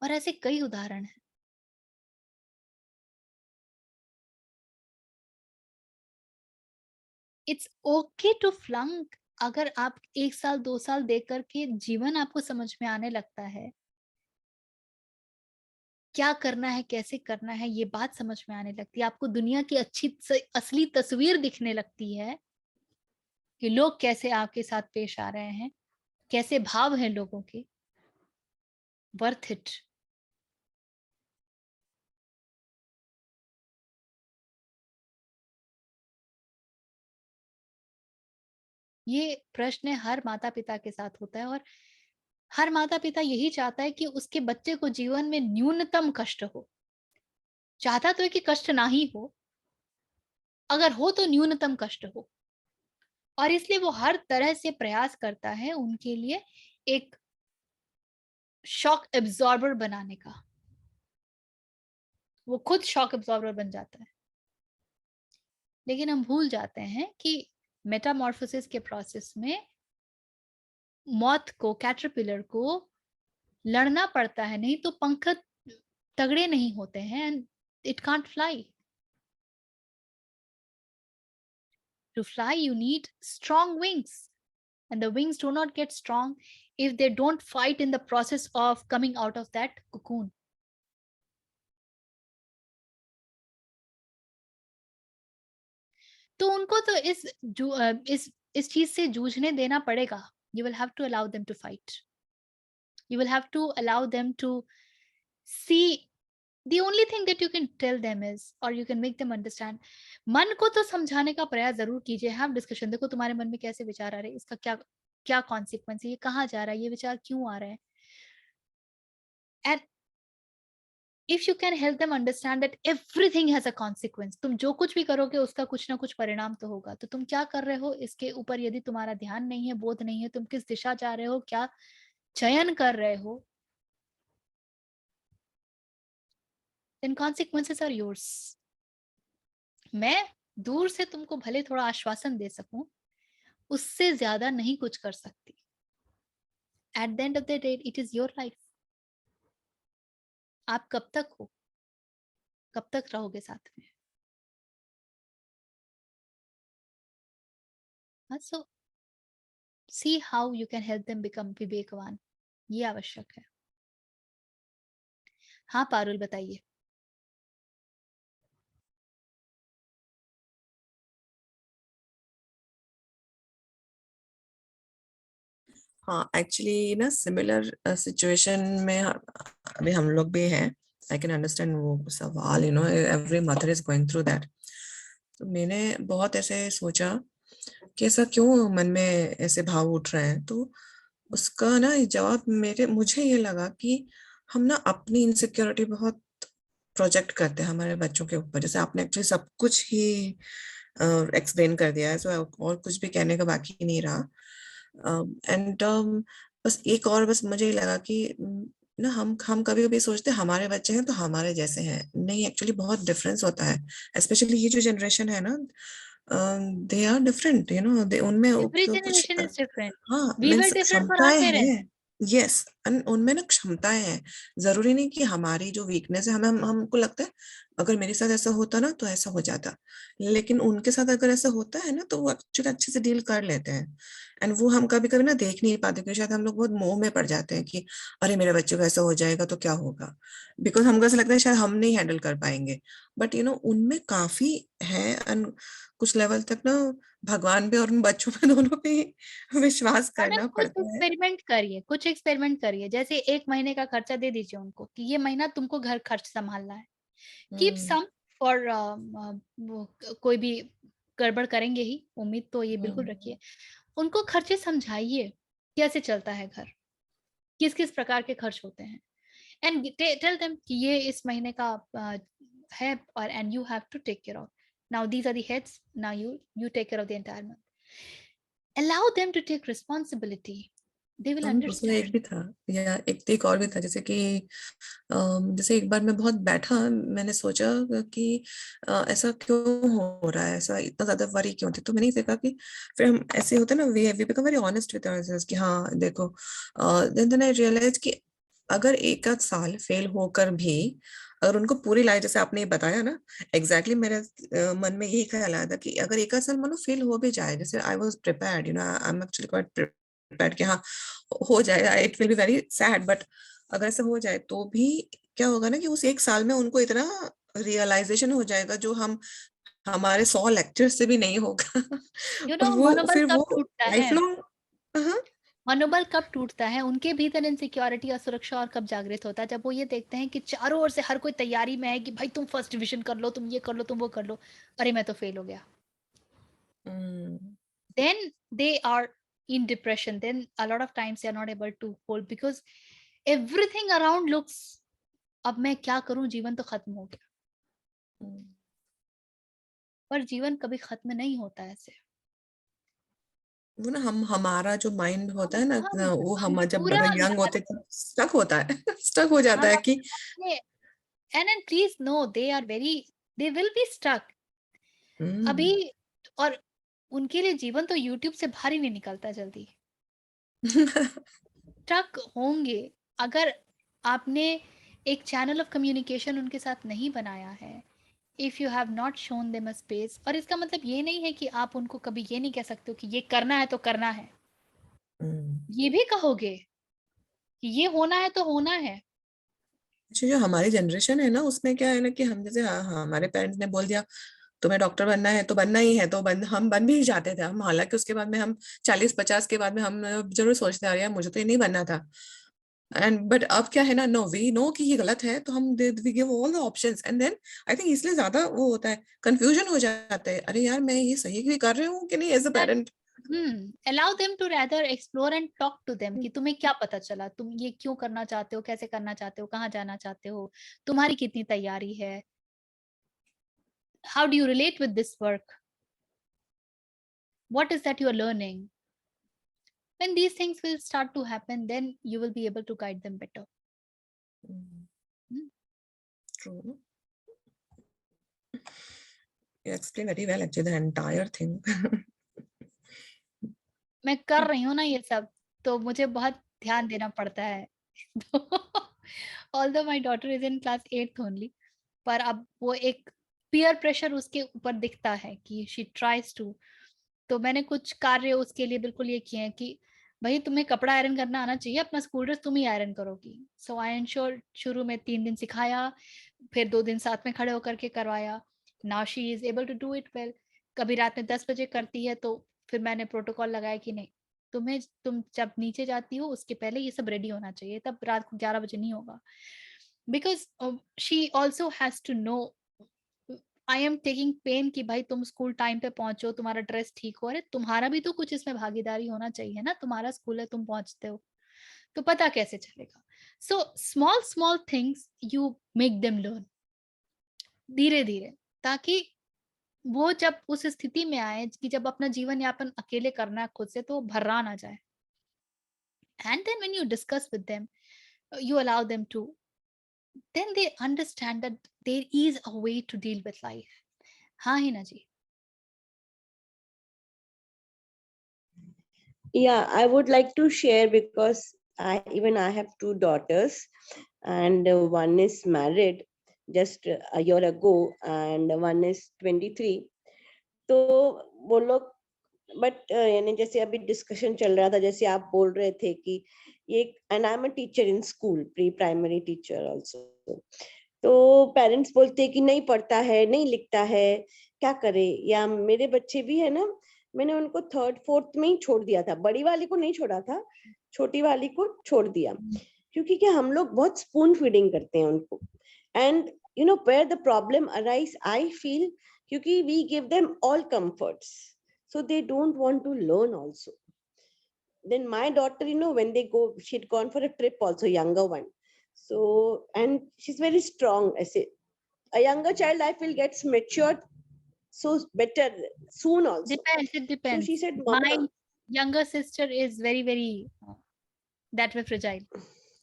और ऐसे कई उदाहरण हैं। It's okay to flunk. अगर आप 1 साल 2 साल देख करके जीवन आपको समझ में आने लगता है, क्या करना है, कैसे करना है, ये बात समझ में आने लगती है, आपको दुनिया की असली तस्वीर दिखने लगती है कि लोग कैसे आपके साथ पेश आ रहे हैं, कैसे भाव हैं लोगों के, वर्थ इट। ये प्रश्न हर माता पिता के साथ होता है, और हर माता पिता यही चाहता है कि उसके बच्चे को जीवन में न्यूनतम कष्ट हो। चाहता तो है कि कष्ट ना ही हो, अगर हो तो न्यूनतम कष्ट हो। और इसलिए वो हर तरह से प्रयास करता है उनके लिए एक शॉक एब्जॉर्बर बनाने का। वो खुद शॉक एब्जॉर्बर बन जाता है। लेकिन हम भूल जाते हैं कि मेटामॉर्फोसिस के प्रोसेस में मौत को, कैटरपिलर को लड़ना पड़ता है, नहीं तो पंख तगड़े नहीं होते हैं, and it can't fly. To fly you need strong wings, and the wings do not get strong if they don't fight in the process of coming out of that cocoon. तो उनको तो इस चीज से जूझने देना पड़ेगा. You will have to allow them to fight. You will have to allow them to see. The only thing that you can tell them is, or you can make them understand, मन को तो समझाने का प्रयास जरूर कीजिए. have discussion. देखो तुम्हारे मन में कैसे विचार आ रहे हैं, इसका क्या क्या कॉन्सिक्वेंस है, ये कहाँ जा रहा है, ये विचार क्यों आ रहे हैं. And if you can help them understand that everything has a consequence, तुम जो कुछ भी करोगे उसका कुछ ना कुछ परिणाम तो होगा. तो तुम क्या कर रहे हो इसके ऊपर यदि तुम्हारा ध्यान नहीं है, बोध नहीं है, तुम किस दिशा जा रहे हो, क्या चयन कर रहे हो, then consequences are yours. मैं दूर से तुमको भले थोड़ा आश्वासन दे सकूं, उससे ज्यादा नहीं कुछ कर सकती. At the end of the day, it is your life. आप कब तक हो, कब तक रहोगे साथ में. So see how you can help them become विवेकवान. ये आवश्यक है. हाँ पारुल बताइए. हाँ एक्चुअली ना सिमिलर सिचुएशन में अभी हम लोग भी हैं. आई कैन अंडरस्टैंड वो सवाल, you know every mother is going through that. तो मैंने बहुत ऐसे सोचा कि ऐसा क्यों मन में ऐसे भाव उठ रहे हैं. तो उसका ना जवाब मुझे ये लगा कि हम ना अपनी इनसिक्योरिटी बहुत प्रोजेक्ट करते हैं हमारे बच्चों के ऊपर. जैसे आपने एक्चुअली सब कुछ ही एक्सप्लेन कर दिया है, सो और कुछ भी कहने का बाकी नहीं रहा. एंड बस एक और बस मुझे लगा कि ना हम कभी कभी सोचते हैं हमारे बच्चे हैं तो हमारे जैसे हैं. नहीं, एक्चुअली बहुत डिफरेंस होता है. स्पेशली ये जो जनरेशन है ना, they are different, you know. उनमें Every कुछ generation is different. हाँ We were means different for our क्षमताएं parents. हैं. यस, उनमें ना क्षमताएं हैं. जरूरी नहीं कि हमारी जो वीकनेस है, हमको लगता है अगर मेरे साथ ऐसा होता ना तो ऐसा हो जाता, लेकिन उनके साथ अगर ऐसा होता है ना तो वो एक्चुअली अच्छे से डील कर लेते हैं. एंड वो हम कभी कभी ना देख नहीं पाते क्योंकि शायद हम लोग बहुत मोह में पड़ जाते हैं कि अरे मेरे बच्चे को ऐसा हो जाएगा तो क्या होगा, बिकॉज हमको ऐसा लगता है शायद हम नहीं हैंडल कर पाएंगे. बट यू नो उनमें काफी है. एंड कुछ लेवल तक ना भगवान पे और उन बच्चों पे दोनों पे ही विश्वास मैडम करना कुछ पड़ता है. एक्सपेरिमेंट करिए, कुछ एक्सपेरिमेंट करिए. जैसे 1 महीने का खर्चा दे दीजिए उनको कि ये महीना तुमको घर खर्च संभालना है. कीप सम फॉर कोई भी गड़बड़ करेंगे ही, उम्मीद तो ये बिल्कुल रखिए. उनको खर्चे समझाइए, कैसे चलता है घर, किस किस प्रकार के खर्च होते हैं. एंड टेल देम कि ये इस महीने का है और and you have to take care of. Now these are the heads, now you take care of the entire month. Allow them to take responsibility. They will उसमें एक अंडरस्टैंड. भी था, या एक और भी था. जैसे कि जैसे एक बार मैं बहुत बैठा, मैंने सोचा कि ऐसा क्यों हो रहा है, ऐसा इतना ज्यादा वरी क्यों थी. तो मैंने देखा कि फिर हम ऐसे होते ना, we become very honest with ourselves कि हाँ देखो. देन आई रियलाइज कि अगर एक आध साल फेल होकर भी अगर उनको पूरी लाइफ, जैसे आपने ये बताया ना, एग्जैक्टली मेरे मन में यही ख्याल आया था कि अगर एक आध साल मानो फेल हो भी जाए, जैसे I was prepared, you know I am actually quite prepared कि हाँ हो जाएगा, it will be very sad, but अगर ऐसा हो जाए तो भी क्या होगा ना कि उस एक साल में उनको इतना रियलाइजेशन हो जाएगा जो हमारे 100 लेक्चर से भी नहीं होगा. यू नो और वो मनोबल फिर कब वो टूटता लाइफ है, लॉन्ग. मनोबल कब टूटता है, उनके भीतर इनसिक्योरिटी और सुरक्षा और कब जागृत होता है, जब वो ये देखते हैं कि चारों ओर से हर कोई तैयारी में है कि भाई तुम फर्स्ट डिवीजन कर लो, तुम ये कर लो, तुम वो कर लो, अरे मैं तो फेल हो गया. Then they are in depression. Then a lot of times they are not able to hold because everything around looks, अब मैं क्या करूं, जीवन तो खत्म हो गया. पर जीवन कभी खत्म नहीं होता ऐसे. वो ना हमारा जो माइंड होता है ना, वो हम हम जब पूरा अगर यंग होते तब स्टक होता है. स्टक हो जाता हम है कि and then please know they will be stuck. अभी और उनके लिए जीवन तो YouTube से बाहर ही नहीं निकलता जल्दी. स्टक होंगे अगर आपने एक चैनल ऑफ कम्युनिकेशन उनके साथ नहीं बनाया है. If you have not shown them a space, और इसका मतलब ये नहीं है कि आप उनको कभी ये नहीं कह सकते हो कि ये करना है तो करना है. ये भी कहोगे कि ये होना है तो होना है. जो हमारी जनरेशन है ना, उसमें क्या है ना कि हम जैसे हाँ हमारे पेरेंट्स ने बोल दिया तुम्हें डॉक्टर बनना है तो बनना ही है, तो हम बन भी जाते थे हम, हालांकि उसके बाद में हम 40-50 के बाद में हम जरूर सोचते हैं यार मुझे तो ये नहीं बनना था। एंड बट अब क्या है ना, नो वी नो कि ये गलत है, तो हम we give all the options and then I think इसलिए ज्यादा वो होता है, कंफ्यूजन हो जाता है, अरे यार मैं ये सही भी कर रही हूँ कि नहीं as a parent. allow them to rather explore and talk to them कि तुम्हें क्या पता चला, तुम ये क्यों करना चाहते हो, कैसे करना चाहते हो, कहाँ जाना चाहते हो, तुम्हारी कितनी तैयारी है, how do you relate with this work, what is that you are learning. When these things will start to happen, then you will be able to guide them better. True. You explain very well actually the entire thing. मैं कर रही हूँ ना ये सब, तो मुझे बहुत ध्यान देना पड़ता है। Although my daughter is in class 8th only, पर अब वो एक peer pressure उसके ऊपर दिखता है कि she tries to, तो मैंने कुछ कार्य उसके लिए बिल्कुल ये किए हैं कि भाई तुम्हें कपड़ा आयरन करना आना चाहिए, अपना स्कूल ड्रेस तुम ही आयरन करोगी। सो आई एंश्योर, शुरू में 3 दिन सिखाया, फिर 2 दिन साथ में खड़े होकर के करवाया। Now she is able to do it well. कभी रात में 10 बजे करती है तो फिर मैंने प्रोटोकॉल लगाया कि नहीं, तुम जब नीचे जाती हो उसके पहले ये सब रेडी होना चाहिए, तब रात को 11 बजे नहीं होगा। Because she also has to know I am taking pain कि भाई तुम स्कूल टाइम पे पहुंचो, तुम्हारा ड्रेस ठीक हो, अरे तुम्हारा भी तो कुछ इसमें भागीदारी होना चाहिए ना, तुम्हारा स्कूल है, तुम पहुंचते हो तो पता कैसे चलेगा। So small small things you make them learn धीरे धीरे, ताकि वो जब उस स्थिति में आए कि जब अपना जीवन यापन अकेले करना है खुद से, तो भर्रा ना जाए। And then when you discuss with them, you allow them to, then they understand that there is a way to deal with life. हाँ हिना जी। Yeah, I would like to share because I have 2 daughters, and one is married just a year ago and one is 23. तो वो लोग but यानी जैसे अभी discussion चल रहा था, जैसे आप बोल रहे थे कि ये, and I am a teacher in school, pre primary teacher also, तो पेरेंट्स बोलते हैं कि नहीं पढ़ता है, नहीं लिखता है, क्या करे। या मेरे बच्चे भी है ना, मैंने उनको 3rd 4th में ही छोड़ दिया था, बड़ी वाली को नहीं छोड़ा था, छोटी वाली को छोड़ दिया, क्योंकि क्या हम लोग बहुत स्पून फीडिंग करते हैं उनको। And you know where the problem arise, I feel, क्योंकि we give them all comforts, so they don't want to learn also. Then my daughter, you know, when they go, she'd gone for a trip also, younger one, so, and she's very strong. I say a younger child I feel gets matured so better soon also. Depends, it So depends. she said, Mama, my younger sister is very very that way fragile,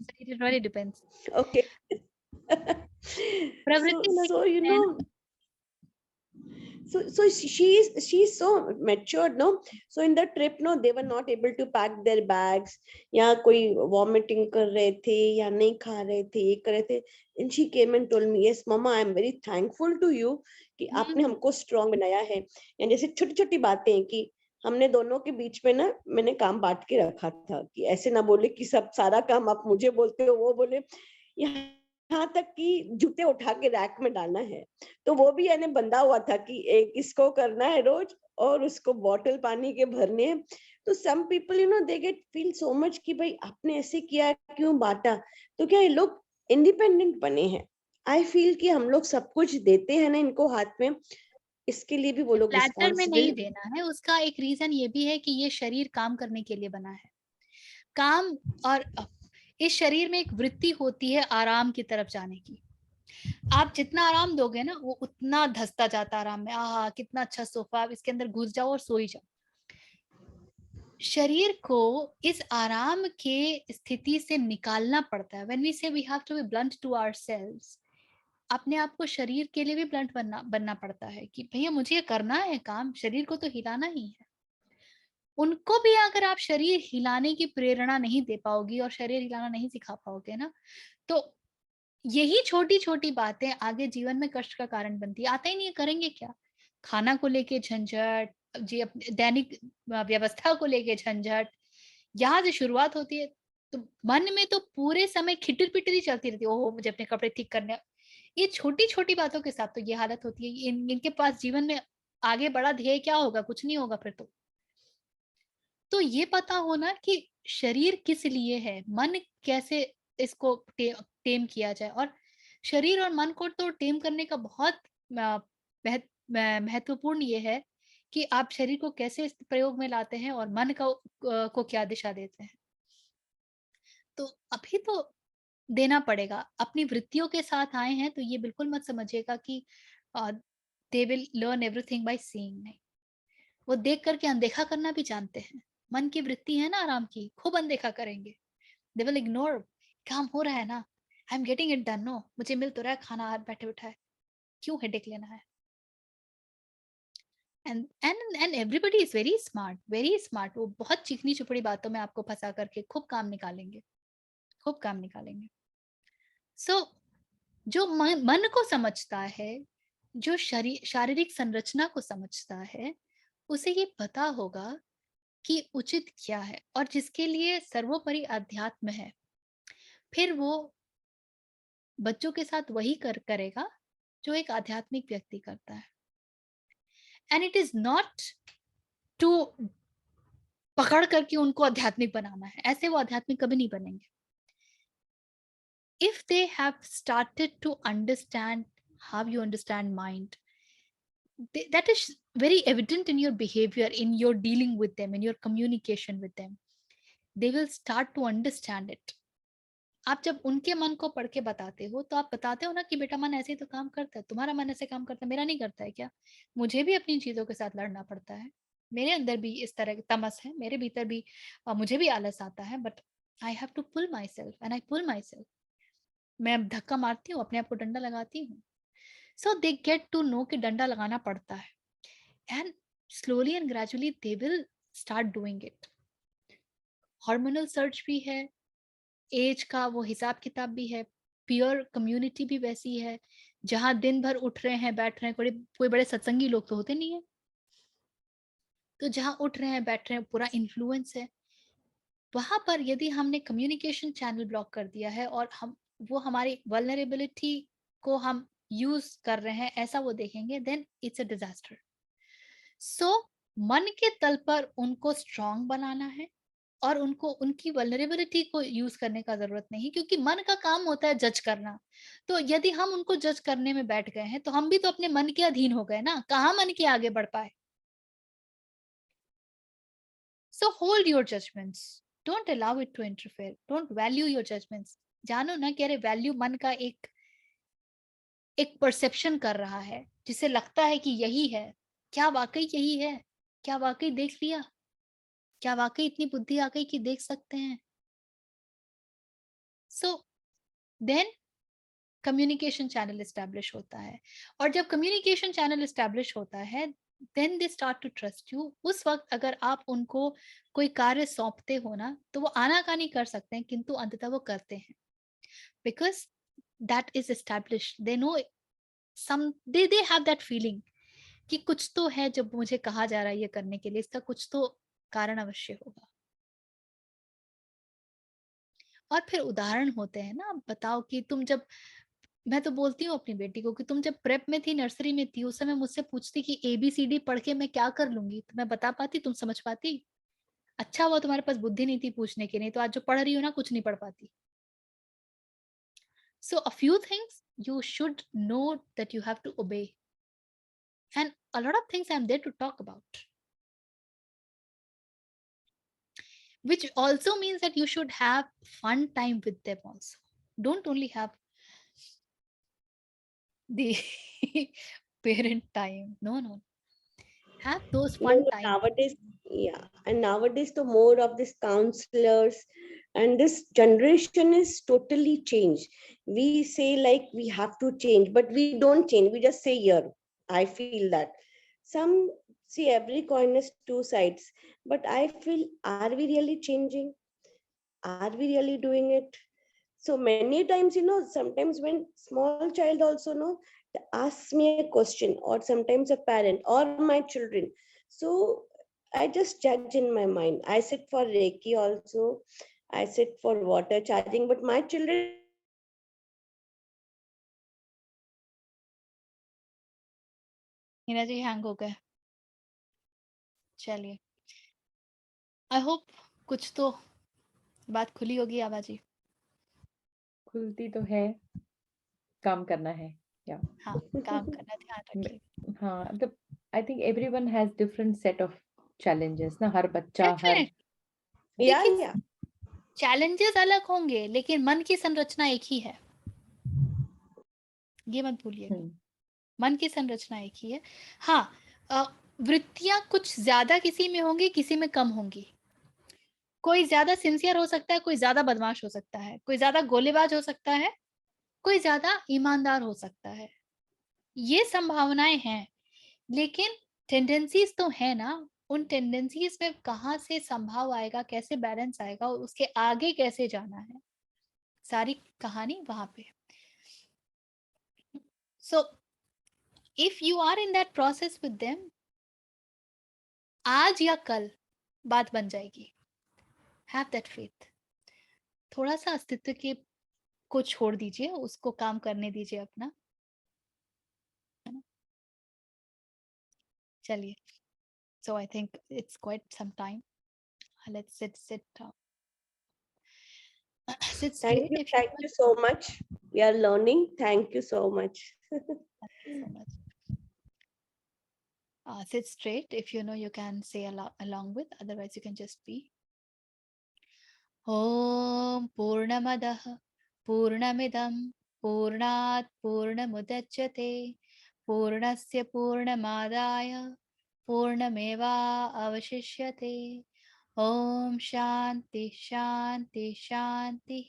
so it really depends. okay. So you know, so she's so matured, no? So in the trip, no, they were not able to pack their bags, या कोई vomiting कर रहे थे या नहीं खा रहे थे, ये कर रहे थे, and she came and told me, yes mama, I am very thankful to you कि आपने हमको strong बनाया है। या जैसे छोटी छोटी बातें हैं कि हमने दोनों के बीच में ना, मैंने काम बांट के रखा था कि ऐसे ना बोले कि सब सारा काम आप मुझे बोलते हो, वो बोले यहाँ तक कि जूते उठा के रैक में डालना है, तो वो भी यानी बंधा हुआ था कि एक इसको करना है रोज और उसको बॉटल पानी के भरने हैं। तो some people you know they get feel so much कि भाई आपने ऐसे किया, क्यों बांटा, तो क्या ये लोग इंडिपेंडेंट बने हैं। आई फील कि हम लोग सब कुछ देते हैं ना इनको हाथ में, इसके लिए भी वो लोग प्लेटर में नहीं रिस्पांसिबल। देना है, उसका एक रीजन ये भी है कि ये शरीर काम करने के लिए बना है, काम, और इस शरीर में एक वृत्ति होती है आराम की तरफ जाने की। आप जितना आराम दोगे ना, वो उतना धंसता जाता आराम में, आहा कितना अच्छा सोफा, आप इसके अंदर घुस जाओ और सो ही जाओ। शरीर को इस आराम के स्थिति से निकालना पड़ता है। When we say we have to be blunt to ourselves, अपने आप को शरीर के लिए भी ब्लंट बनना पड़ता है कि भैया मुझे ये करना है काम, शरीर को तो हिलाना ही है। उनको भी अगर आप शरीर हिलाने की प्रेरणा नहीं दे पाओगी और शरीर हिलाना नहीं सिखा पाओगे ना, तो यही छोटी छोटी बातें आगे जीवन में कष्ट का कारण बनती है। आता ही नहीं है, करेंगे क्या, खाना को लेके झंझट, जी दैनिक व्यवस्था को लेके झंझट, यहाँ से शुरुआत होती है। तो मन में तो पूरे समय खिटर पिटर ही चलती रहती है, ओहो मुझे अपने कपड़े ठीक करने, ये छोटी छोटी बातों के साथ तो ये हालत होती है। इनके पास जीवन में आगे बड़ा ध्येय क्या होगा? कुछ नहीं होगा फिर तो ये पता होना कि शरीर किस लिए है, मन कैसे इसको टेम किया जाए, और शरीर और मन को तो टेम करने का बहुत महत्वपूर्ण ये है कि आप शरीर को कैसे इस प्रयोग में लाते हैं और मन को क्या दिशा देते हैं। तो अभी तो देना पड़ेगा। अपनी वृत्तियों के साथ आए हैं तो ये बिल्कुल मत समझिएगा कि they will learn everything by seeing. नहीं, वो देख करके अनदेखा करना भी जानते हैं। मन की वृत्ति है ना आराम की, खूब अनदेखा करेंगे। दे विल इग्नोर, काम हो रहा है ना, I am getting it done, no मुझे मिल तो रहा है खाना हाथ बैठे बैठाए, क्यों हेडेक लेना है। And everybody is very smart. वो बहुत चिकनी चुपड़ी बातों में आपको फंसा करके खूब काम निकालेंगे, खूब काम निकालेंगे। सो जो मन को समझता है, जो शारीरिक संरचना को समझता है, उसे ये पता होगा कि उचित क्या है, और जिसके लिए सर्वोपरि अध्यात्म है, फिर वो बच्चों के साथ वही करेगा जो एक आध्यात्मिक व्यक्ति करता है। And it is not to पकड़ करके उनको आध्यात्मिक बनाना है, ऐसे वो आध्यात्मिक कभी नहीं बनेंगे। If they have started to understand how you understand mind, that is very evident in your behavior, in your dealing with them, in your communication with them. They will start to understand it. आप जब उनके मन को पढ़ के बताते हो तो आप बताते हो ना कि बेटा मन ऐसे ही तो काम करता है, तुम्हारा मन ऐसे काम करता है, मेरा नहीं करता है क्या? मुझे भी अपनी चीजों के साथ लड़ना पड़ता है, मेरे अंदर भी इस तरह की तमस है, मेरे भीतर भी मुझे भी आलस आता है, but I have to pull myself and I pull myself. मैं धक्का मारती हूँ, अपने आप को डंडा लगाती हूँ। सो दे गेट टू नो कि डंडा लगाना पड़ता है, and slowly and gradually they will start doing it. Hormonal search भी है, एज का वो हिसाब किताब भी है, पीयर कम्युनिटी भी वैसी है, जहां दिन भर उठ रहे हैं बैठ रहे हैं, कोई बड़े सत्संगी लोग तो होते नहीं है, तो जहां उठ रहे हैं बैठ रहे हैं पूरा इन्फ्लुएंस है। वहां पर यदि हमने कम्युनिकेशन चैनल ब्लॉक कर दिया है और वो हमारी वल्नरेबिलिटी को हम यूज कर रहे हैं ऐसा वो देखेंगे, देन इट्स अ डिजास्टर। सो मन के तल पर उनको स्ट्रांग बनाना है, और उनको उनकी वल्नरेबिलिटी को यूज करने का जरूरत नहीं, क्योंकि मन का काम होता है जज करना। तो यदि हम उनको जज करने में बैठ गए हैं तो हम भी तो अपने मन के अधीन हो गए ना, कहाँ मन के आगे बढ़ पाए। So hold your judgements, don't allow it to interfere, don't value your judgements. जानो ना कि अरे वैल्यू मन का एक परसेप्शन कर रहा है, जिसे लगता है कि यही है। क्या वाकई यही है? क्या वाकई देख लिया? क्या वाकई इतनी बुद्धि आ गई कि देख सकते हैं? So then communication channel establish होता है, और जब कम्युनिकेशन चैनल एस्टैब्लिश होता है then they start to trust you. उस वक्त अगर आप उनको कोई कार्य सौंपते हो ना, तो वो आनाकानी कर सकते हैं किंतु अंततः वो करते हैं, because that is established. They know some, they have that feeling कि कुछ तो है जब मुझे कहा जा रहा है ये करने के लिए, इसका कुछ तो कारण अवश्य होगा। और फिर उदाहरण होते हैं ना, बताओ कि तुम जब, मैं तो बोलती हूँ अपनी बेटी को कि तुम जब प्रेप में थी, नर्सरी में थी, उस समय मुझसे पूछती कि ABCD पढ़ के मैं क्या कर लूंगी, तो मैं बता पाती? तुम समझ पाती? अच्छा हुआ तुम्हारे पास बुद्धि नहीं थी पूछने की, नहीं तो आज जो पढ़ रही हो ना कुछ नहीं पढ़ पाती। So a few things you should know that you have to obey, and a lot of things I'm there to talk about, which also means that you should have fun time with them also. Don't only have the parent time. No, have those No, fun no, time. nowadays, yeah, and nowadays the more of these counselors and this generation is totally changed. We say like we have to change, but we don't change. We just say here. I feel that some see every coin has two sides, but I feel, are we really changing? Are we really doing it? So many times, sometimes when small child also asks me a question, or sometimes a parent or my children, so I just judge in my mind. I sit for Reiki also, I sit for water charging, but my children Hina ji hang हो गए। चलिए, I hope कुछ तो बात खुली होगी आभा जी। खुलती तो है, काम करना है। या हाँ, काम करना, ध्यान रखिए। हाँ, मतलब I think everyone has different set of challenges ना, हर बच्चा हर डेफिनेट, Yeah, देखिए yeah. चैलेंजेस अलग होंगे लेकिन मन की संरचना एक ही है, ये मत भूलिएगा। हम्म, मन की संरचना एक ही है। हाँ, वृत्तियां कुछ ज्यादा किसी में होंगी, किसी में कम होंगी। कोई ज्यादा सिंसियर हो सकता है, कोई ज्यादा बदमाश हो सकता है, कोई ज्यादा गोलेबाज हो सकता है, कोई ज्यादा ईमानदार हो सकता है। ये संभावनाएं हैं, लेकिन टेंडेंसीज तो है ना। उन टेंडेंसीज में कहाँ से संभाव आएगा, कैसे बैलेंस आएगा, उसके आगे कैसे जाना है, सारी कहानी वहां पे। So if you are in that process with them, आज या कल बात बन जाएगी। Have that faith. थोड़ा सा अस्तित्व के को छोड़ दीजिए, उसको काम करने दीजिए अपना, है ना। चलिए, so I think it's quite some time. Let's sit sit straight if you Thank you so much. We are learning. Thank you so much. want. So much. Sit straight if you know you can say along with, otherwise you can just be. Om Purnamadah Purnamidam Purnat Purnamudachyate Purnasya Purnamadaya Purnameva Avashishyate. Om Shanti Shanti Shanti.